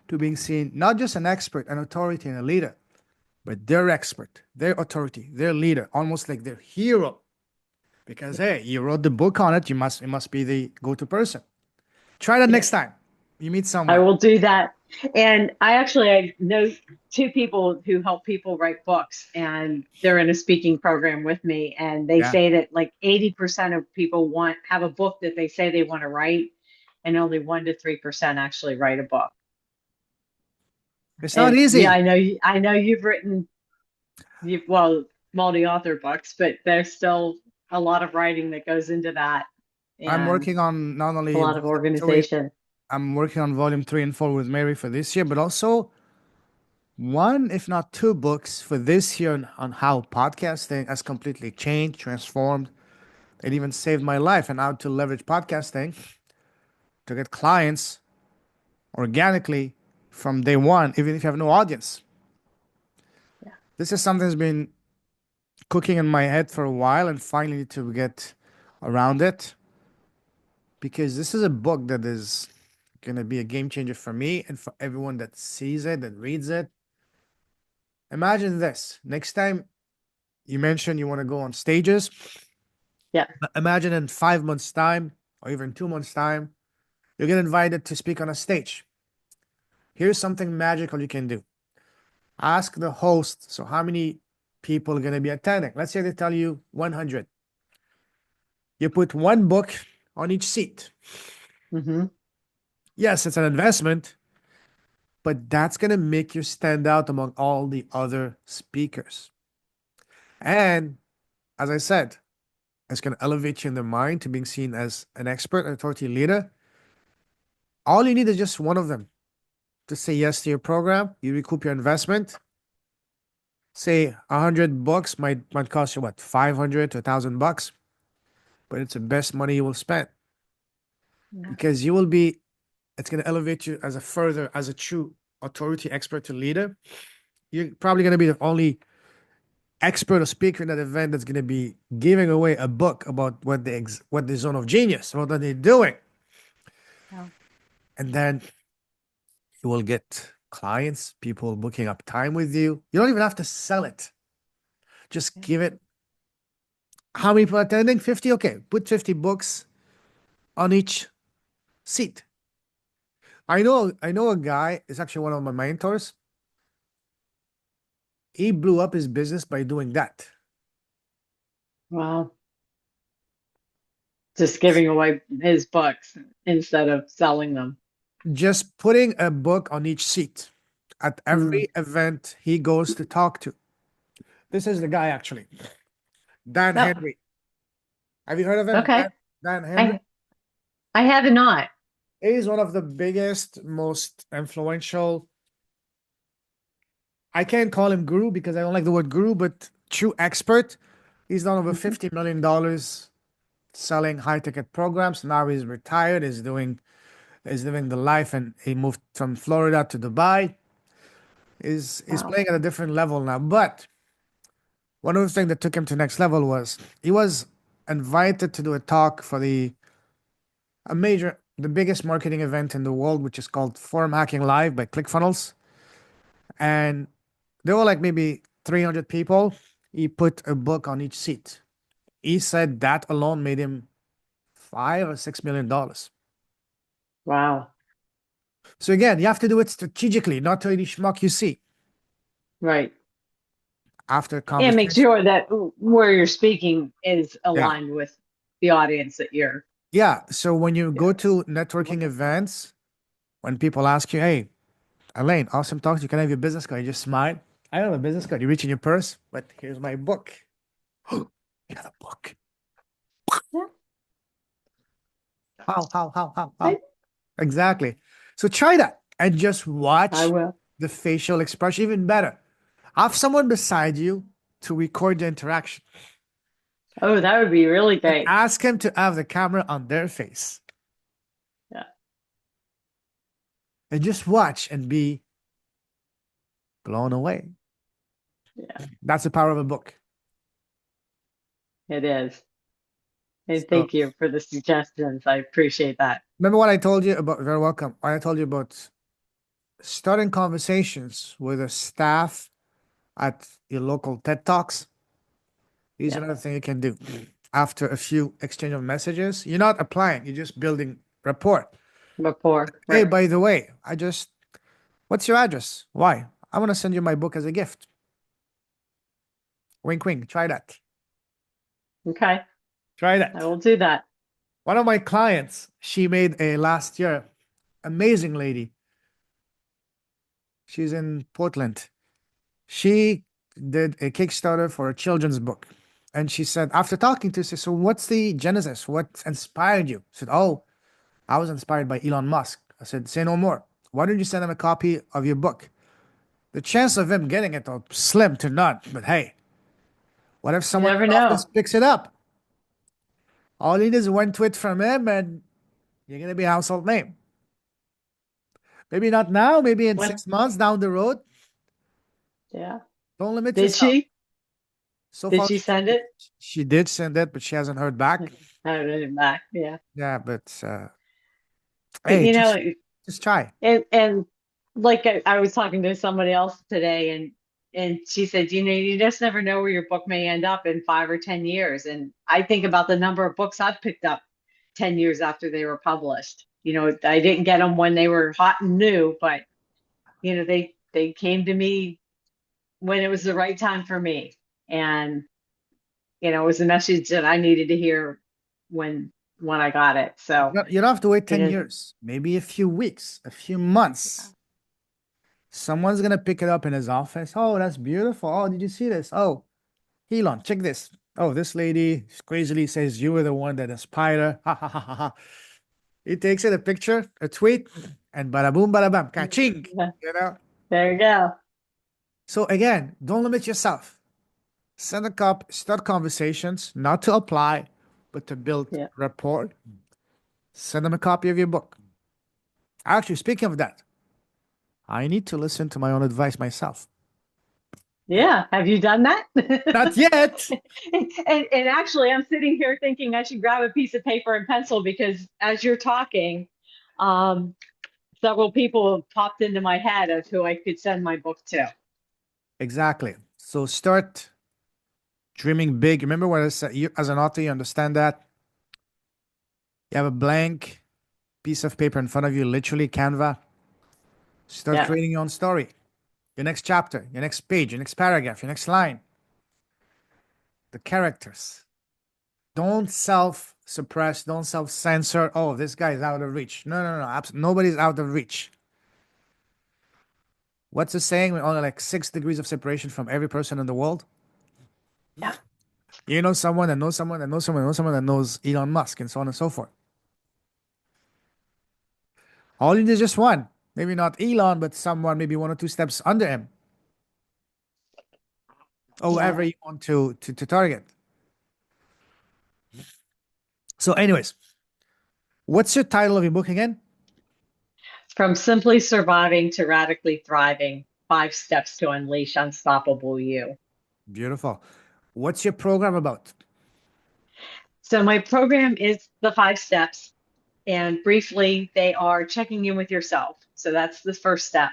to being seen not just an expert, an authority, and a leader, but their expert, their authority, their leader, almost like their hero. Because hey, you wrote the book on it, it must be the go-to person. Try that Yeah. next time you meet I someone. will do that. And I know two people who help people write books, and they're in a speaking program with me. And they Yeah. say that like 80% of people have a book that they say they want to write, and only 1 to 3% actually write a book. It's not And yeah, easy. I know you've written well, multi-author books, but there's still a lot of writing that goes into that, I'm and working on not a only lot of volume three, organization. I'm working on volume 3 and 4 with Mary for this year, but also one, if not two books for this year on how podcasting has completely changed, transformed. It even saved my life and how to leverage podcasting to get clients organically from day one, even if you have no audience. Yeah. This is something that's been cooking in my head for a while and finally to get around it because this is a book that is going to be a game changer for me and for everyone that sees it and reads it. Imagine this. Next time you mention you want to go on stages, Yeah. imagine in 5 months' time or even 2 months' time, you get invited to speak on a stage. Here's something magical you can do. Ask the host, so how many people are going to be attending? Let's say they tell you 100. You put one book on each seat. Hmm. Yes, it's an investment, but that's going to make you stand out among all the other speakers. And as I said, it's going to elevate you in the mind to being seen as an expert, an authority leader. All you need is just one of them to say yes to your program. You recoup your investment. Say 100 bucks might cost you what, 500 to $1,000, but it's the best money you will spend Yeah. because you will be. It's going to elevate you as a further as a true authority expert to leader. You're probably going to be the only expert or speaker in that event that's going to be giving away a book about what the zone of genius, what are they doing, Yeah. and then you will get clients, people booking up time with you. You don't even have to sell it. Just Yeah. give it. How many people attending? 50. Okay, put 50 books on each seat. I know a guy. Is actually one of my mentors. He blew up his business by doing that. Wow. Just giving away his books instead of selling them. Just putting a book on each seat at Mm. every event he goes to talk to. This is the guy actually, Dan Oh, Henry. Have you heard of him? okay. Dan Henry. I I have not. He's one of the biggest, most influential. I can't call him guru because I don't like the word guru, but true expert. He's done over Mhm. $50 million selling high ticket programs. Now he's retired. He's living the life, and he moved from Florida to Dubai. Is Wow. playing at a different level now. But one of the things that took him to next level was he was invited to do a talk for the biggest marketing event in the world, which is called Forum Hacking Live by ClickFunnels. And there were like maybe 300 people. He put a book on each seat. He said that alone made him $5 or $6 million. Wow. So again, you have to do it strategically, not to any schmuck you see Right. after And make conversation. sure that where you're speaking is Yeah. aligned with the audience that you're, Yeah. So when you yeah, go to networking looking for. events, when people ask you, hey, Elaine, awesome talking to you. Can I have your business card? You just smile. I don't have a business card. You reach in your purse, but here's my book. You got a book. Yeah. How? I, Exactly. So try that and just I watch will. the facial expression. Even better, have someone beside you to record the interaction Oh, that would be really and great. ask him to have the camera on their face Yeah. and just watch and be blown away. Yeah, That's the power of a book. it is. And So thank you for the suggestions. I appreciate that. remember what I told you about, very welcome. What I told you about starting conversations with a staff at your local TED Talks. Here's Yeah. another thing you can do. After a few exchange of messages, you're not applying, you're just building rapport. Before, Hey, right. by the way, What's your address? Why? I want to send you my book as a gift. Wink, wink. Try that. Okay. Try I that. will do that. One of my clients, she made a last year, amazing lady. She's in Portland. She did a Kickstarter for a children's book. And she said, after talking to us, she said, so what's the genesis? What inspired you? I said, oh, I was inspired by Elon Musk. I said, say no more. Why don't you send him a copy of your book? The chance of him getting it are slim to none. But hey, what if You someone in never the office know. picks it up? All you need is one tweet from him and you're going to be a household name. Maybe not now, maybe in What? 6 months down the road. Yeah. Don't limit Did yourself. she? So Did far, she send it? she did send it, but she hasn't heard back. I read it back. Yeah. Yeah, but But hey, just try. and like I was talking to somebody else today, and she said, you just never know where your book may end up in 5 or 10 years. And I think about the number of books I've picked up 10 years after they were published. I didn't get them when they were hot and new, but they came to me when it was the right time for me. And it was a message that I needed to hear when when I got it. So, You don't have to wait you 10 know, years, maybe a few weeks, a few months. Someone's gonna pick it up in his office. Oh, that's beautiful. Oh, did you see this? Oh, Elon, check this. Oh, this lady crazily says you were the one that inspired her. Ha ha ha ha ha. He takes it, a picture, a tweet, and bada boom, bada bam, ka-ching. yeah, You know? there you go. So again, don't limit yourself. Send a cup, start conversations, not to apply, but to build Yeah. rapport. Send them a copy of your book. Actually, speaking of that, I need to listen to my own advice myself. Yeah. Have you done that? Not yet. And actually, I'm sitting here thinking I should grab a piece of paper and pencil because as you're talking, um, several people have popped into my head of who I could send my book to. Exactly. So start dreaming big. Remember what I said, you, as an author, you understand that you have a blank piece of paper in front of you, literally Canva. Start Yeah. creating your own story, your next chapter, your next page, your next paragraph, your next line, the characters. Don't self suppress, don't self censor. Oh, this guy is out of reach. No, no, no. Nobody's out of reach. What's the saying? We're only like 6 degrees of separation from every person in the world. Yeah. You know someone that knows someone that knows someone that knows someone that knows Elon Musk and so on and so forth. All you need is just one. Maybe not Elon, but someone maybe one or two steps under him. Or Yeah. whoever you want to target. So, anyways, what's your title of your book again? From simply surviving to radically thriving, 5 steps to unleash unstoppable you. Beautiful. What's your program about? So my program is the 5 steps. And briefly, they are checking in with yourself. So that's the first step.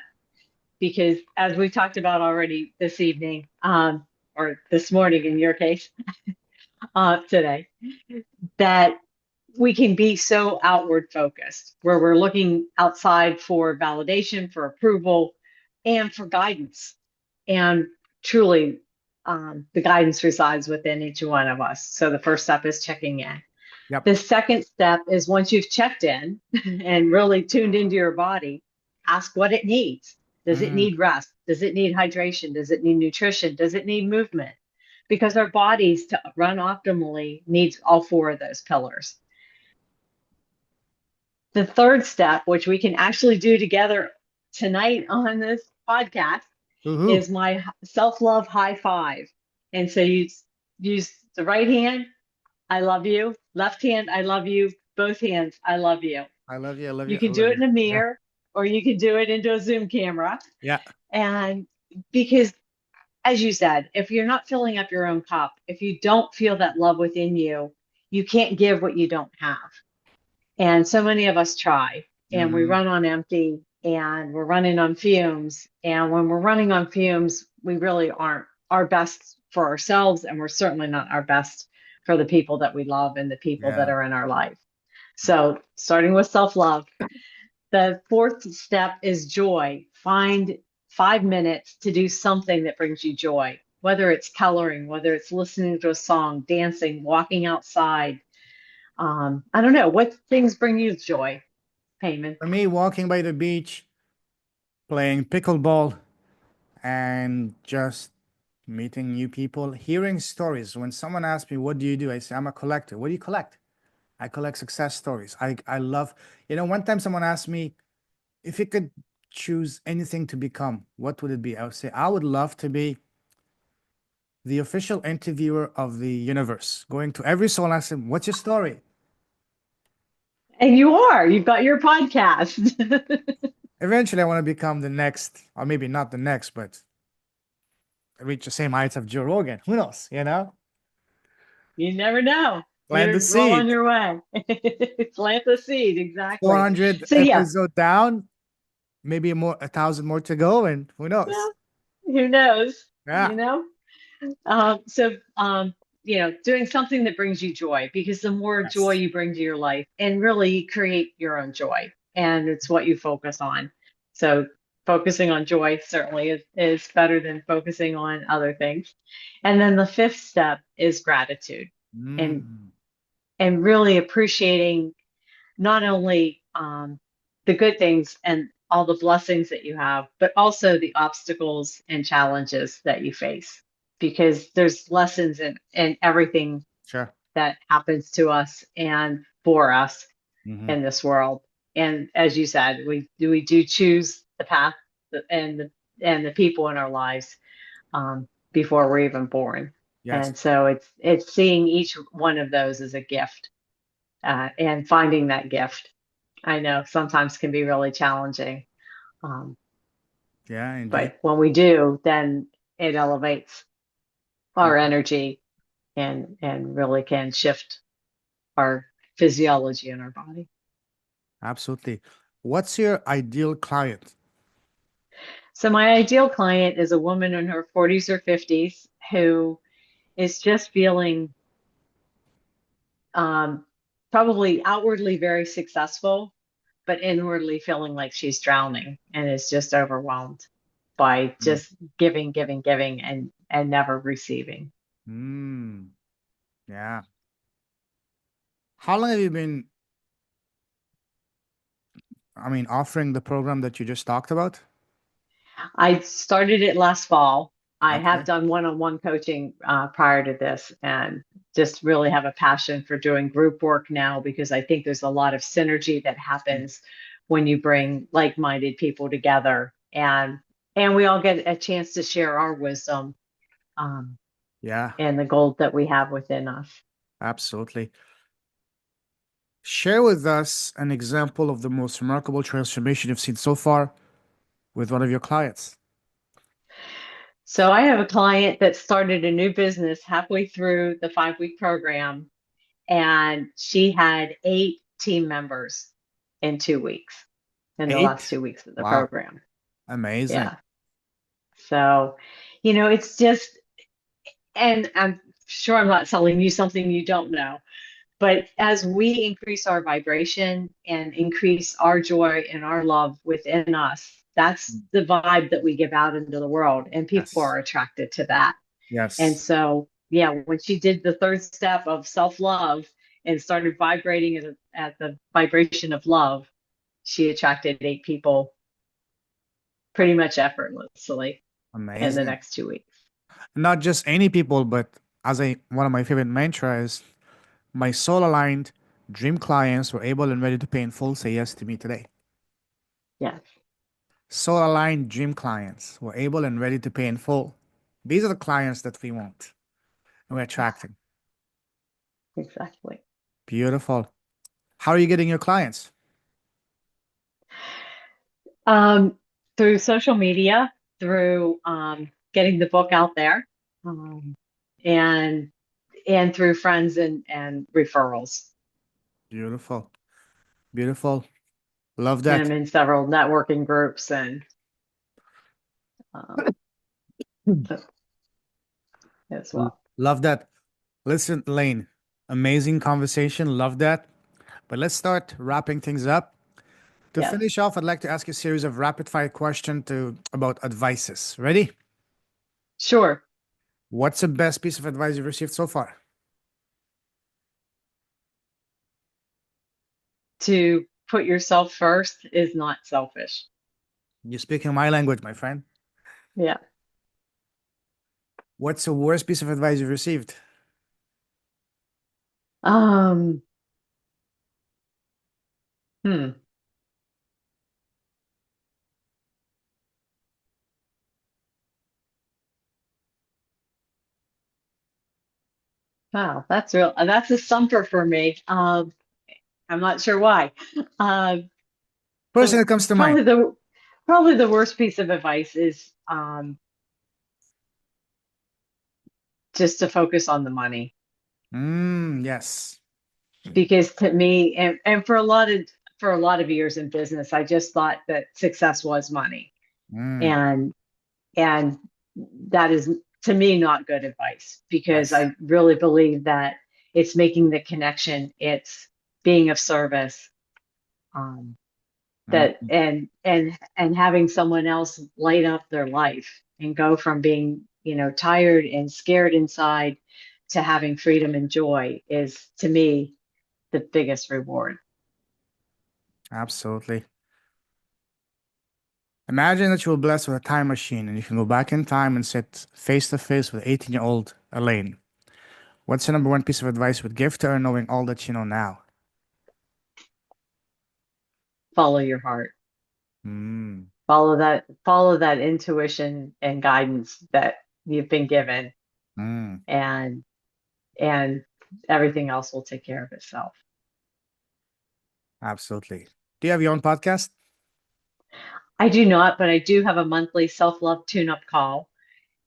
Because as we talked about already this evening, or this morning in your case, today, that we can be so outward focused, where we're looking outside for validation, for approval, and for guidance. And truly, the guidance resides within each one of us. So the first step is checking in. Yep. The second step is once you've checked in and really tuned into your body, ask what it needs. Does it Mm, need rest? Does it need hydration? Does it need nutrition? Does it need movement? Because our bodies to run optimally needs all 4 of those pillars. The third step, which we can actually do together tonight on this podcast, woohoo. is my self-love high five. And so you use the right hand, I love you. Left hand, I love you. Both hands, I love you. I love you. I love You you. I can do love it you. in a Yeah. mirror or you can do it into a Zoom camera. Yeah. And because, as you said, if you're not filling up your own cup, if you don't feel that love within you, you can't give what you don't have. And so many of us try and we Mm, run on empty and we're running on fumes. And when we're running on fumes, we really aren't our best for ourselves. And we're certainly not our best for the people that we love and the people that yeah. are in our life. So starting with self-love. The fourth step is joy. Find 5 minutes to do something that brings you joy, whether it's coloring, whether it's listening to a song, dancing, walking outside. I don't know. What things bring you joy, Payman? For me, walking by the beach, playing pickleball, and just meeting new people, hearing stories. When someone asks me, "What do you do?" I say, "I'm a collector." What do you collect? I collect success stories. I love, one time someone asked me, if you could choose anything to become, what would it be? I would say, I would love to be the official interviewer of the universe, going to every soul and asking, what's your story? And you are. You've got your podcast. Eventually, I want to become the next, or maybe not the next, but reach the same heights of Joe Rogan. Who knows? You never know. Plant the You're well on seed. your way. Plant the seed, exactly. 400 So yeah, episode down, maybe 1,000 more to go, and who knows? well, who knows? Yeah. You know? So, doing something that brings you joy, because the more joy Yes. you bring to your life, and really create your own joy, and it's what you focus on. So, focusing on joy certainly is better than focusing on other things. And then the fifth step is gratitude, and Mm. really appreciating not only the good things and all the blessings that you have, but also the obstacles and challenges that you face, because there's lessons in everything Sure. that happens to us and for us Hmm. in this world. And as you said, we do choose the path and the people in our lives before we're even born. Yes. And so it's seeing each one of those as a gift, and finding that gift. I know sometimes can be really challenging, um, Yeah, indeed. but when we do, then it elevates our Mhm. energy and really can shift our physiology in our body. Absolutely. What's your ideal client? So my ideal client is a woman in her 40s or 50s who is just feeling um, probably outwardly very successful, but inwardly feeling like she's drowning and is just overwhelmed by Mm. just giving, giving, giving, and never receiving. Mm. Yeah. How long have you been, offering the program that you just talked about? I started it last fall. I have Okay. done one-on-one coaching prior to this, and just really have a passion for doing group work now, because I think there's a lot of synergy that Mm. happens when you bring like-minded people together, and we all get a chance to share our wisdom, um, Yeah, and the gold that we have within us. absolutely. Share with us an example of the most remarkable transformation you've seen so far with one of your clients. So I have a client that started a new business halfway through the 5-week program, and she had 8 team members in 2 weeks, in the last Eight? 2 weeks of the Wow. program. Amazing. Yeah. So, it's just, and I'm sure I'm not telling you something you don't know, but as we increase our vibration and increase our joy and our love within us, that's Mm. the vibe that we give out into the world, and people Yes. are attracted to that. And Yes. so, yeah, when she did the third step of self-love and started vibrating at the vibration of love, she attracted 8 people pretty much effortlessly in the Amazing. next 2 weeks. Not just any people, but one of my favorite mantras, my soul aligned dream clients were able and ready to pay in full say yes to me today. Yes, Soul aligned dream clients were able and ready to pay in full. These are the clients that we want and we're attracting. exactly. Beautiful. How are you getting your clients? Um, Through social media, through getting the book out there, and through friends and referrals. Beautiful. Beautiful. Love And that. I'm in several networking groups and um, so, as well. Love that. Listen, Lane, amazing conversation. Love that. But let's start wrapping things up. To Yes. finish off, I'd like to ask you a series of rapid fire questions to about advices. Ready? Sure. What's the best piece of advice you've received so far? To put yourself first is not selfish. You're speaking my language, my friend. Yeah. What's the worst piece of advice you've received? Um, hmm. Wow, that's real. That's a stumper for me. I'm not sure why. Uh, First thing the that comes to mind. probably the probably the worst piece of advice is just to focus on the money. Yes. Because to me, and for a lot of years in business, I just thought that success was money. Mm, And and that is to me not good advice because yes. I really believe that it's making the connection, it's being of service, um, that Mm, and having someone else light up their life and go from being, tired and scared inside to having freedom and joy is to me the biggest reward. absolutely. Imagine that you were blessed with a time machine and you can go back in time and sit face to face with 18-year-old Elaine. What's the number one piece of advice you would give to her knowing all that you know now? Follow your heart. Mm, Follow that intuition and guidance that you've been given, mm, and and everything else will take care of itself. absolutely. Do you have your own podcast? I do not, but I do have a monthly self-love tune-up call.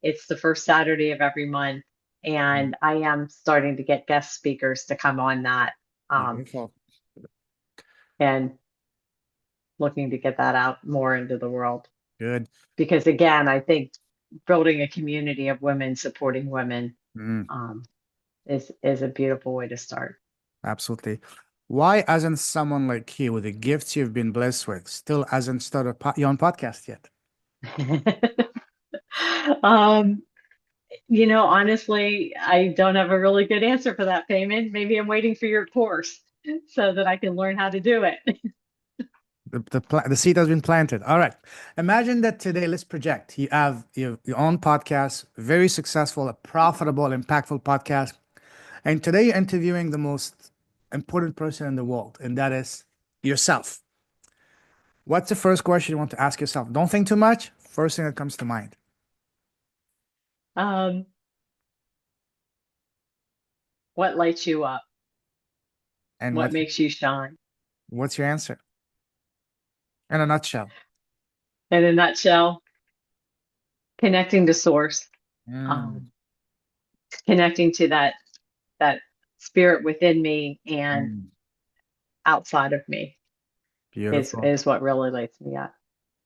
It's the first Saturday of every month, Mm, and I am starting to get guest speakers to come on that, um, beautiful. and looking to get that out more into the world. Good. Because again, I think building a community of women supporting women, Mm, um, is a beautiful way to start. absolutely. Why hasn't someone like you, with the gifts you've been blessed with, still hasn't started your own podcast yet? um, honestly, I don't have a really good answer for that, Payman. Maybe I'm waiting for your course so that I can learn how to do it. The seed has been planted. All right. Imagine that today, let's project. You have your own podcast, very successful, a profitable, impactful podcast. And today you're interviewing the most important person in the world, and that is yourself. What's the first question you want to ask yourself? Don't think too much. First thing that comes to mind. Um, what lights you up? And What makes you shine? what's your answer? In a nutshell. In a nutshell, connecting to source, Mm, um, connecting to that spirit within me and mm, outside of me is beautiful. is what really lights me up.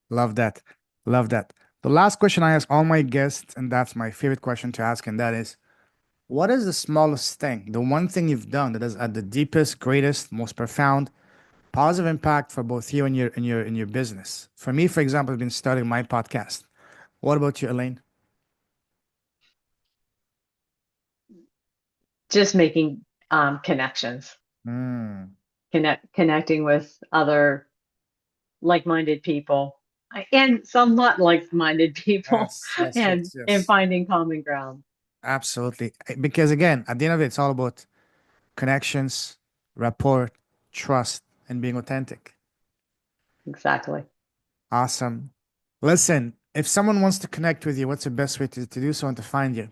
Love that. Love that. The last question I ask all my guests, and that's my favorite question to ask, and that is, what is the smallest thing, the one thing you've done that has had the deepest, greatest, most profound, positive impact for both you and your business? For me, for example, I've been starting my podcast. What about you, Elaine? Just making connections, Mm, connecting with other like-minded people and some not like-minded people yes, yes, and yes, yes. finding common ground. Absolutely. Because again, at the end of it, it's all about connections, rapport, trust, and being authentic. Exactly. Awesome. Listen, if someone wants to connect with you, what's the best way to do so and to find you?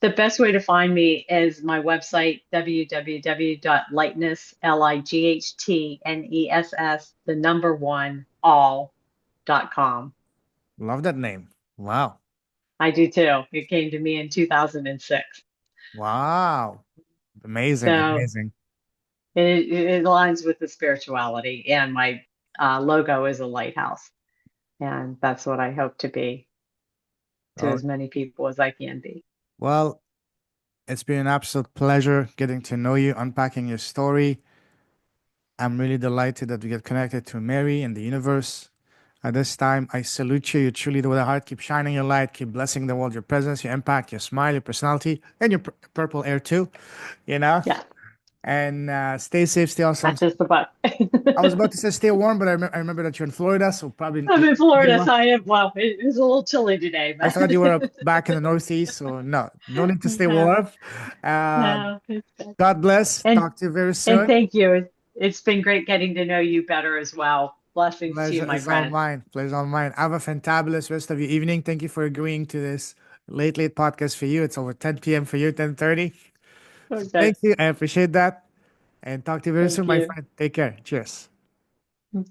The best way to find me is my website, www.lightness, Lightness, the number one, all.com. Love that name. Wow. I do too. It came to me in 2006. Wow. Amazing. So Amazing. it aligns with the spirituality, and my logo is a lighthouse. And that's what I hope to be to Oh, as many people as I can be. well, it's been an absolute pleasure getting to know you, unpacking your story. I'm really delighted that we get connected to Mary and the universe. At this time, I salute you. You truly do with a heart. Keep shining your light. Keep blessing the world. Your presence, your impact, your smile, your personality, and your purple air too. You know. Yeah, And stay safe, stay awesome. matches the buck. I was about to say stay warm, but I remember that you're in Florida, so probably I'm in need Florida, one. so I am. Well, it was a little chilly today, I but thought you were back in the Northeast, so no need to stay no, warm. Uh, no, it's good. God bless. And Talk to you very and soon. thank you. It's been great getting to know you better as well. Blessings to you, Pleasure my is all friend. mine. Pleasure all mine. Have a fantabulous rest of your evening. Thank you for agreeing to this late podcast for you. It's over 10 p.m. for you, 10:30. Okay, Thank you. I appreciate that. And talk to you very thank soon, my you. friend. Take care. Cheers.